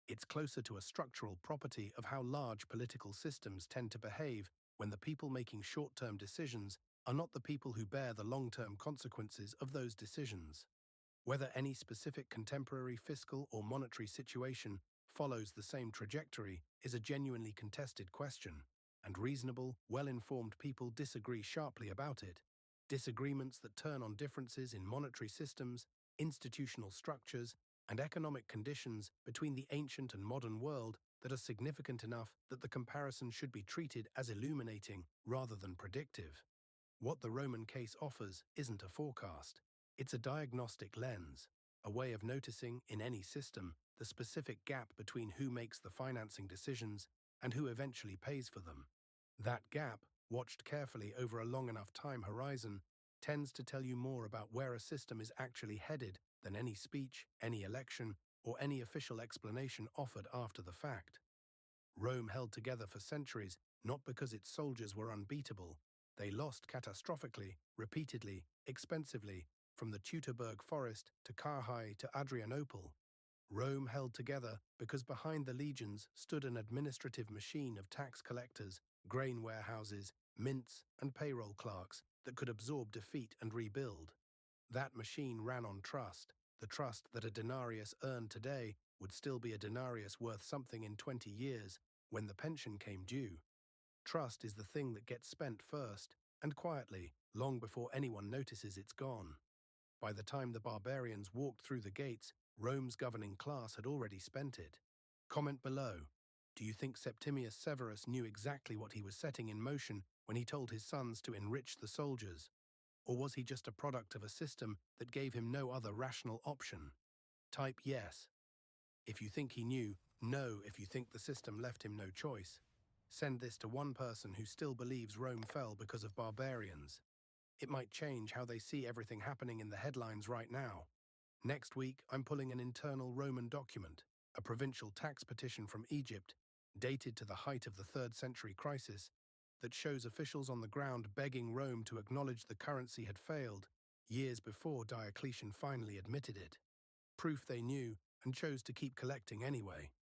It's closer to a structural property of how large political systems tend to behave when the people making short-term decisions are not the people who bear the long-term consequences of those decisions. Whether any specific contemporary fiscal or monetary situation follows the same trajectory is a genuinely contested question, and reasonable, well-informed people disagree sharply about it. Disagreements that turn on differences in monetary systems, institutional structures, and economic conditions between the ancient and modern world that are significant enough that the comparison should be treated as illuminating rather than predictive. What the Roman case offers isn't a forecast. It's a diagnostic lens, a way of noticing, in any system, the specific gap between who makes the financing decisions and who eventually pays for them. That gap, watched carefully over a long enough time horizon, tends to tell you more about where a system is actually headed than any speech, any election, or any official explanation offered after the fact. Rome held together for centuries not because its soldiers were unbeatable. They lost catastrophically, repeatedly, expensively, from the Teutoburg forest to Carrhae to Adrianople. Rome held together because behind the legions stood an administrative machine of tax collectors, grain warehouses, mints, and payroll clerks that could absorb defeat and rebuild. That machine ran on trust, the trust that a denarius earned today would still be a denarius worth something in 20 years when the pension came due. Trust is the thing that gets spent first, and quietly, long before anyone notices it's gone. By the time the barbarians walked through the gates, Rome's governing class had already spent it. Comment below. Do you think Septimius Severus knew exactly what he was setting in motion when he told his sons to enrich the soldiers? Or was he just a product of a system that gave him no other rational option? Type yes if you think he knew, no if you think the system left him no choice. Send this to one person who still believes Rome fell because of barbarians. It might change how they see everything happening in the headlines right now. Next week, I'm pulling an internal Roman document, a provincial tax petition from Egypt, dated to the height of the 3rd century crisis, that shows officials on the ground begging Rome to acknowledge the currency had failed, years before Diocletian finally admitted it. Proof they knew and chose to keep collecting anyway.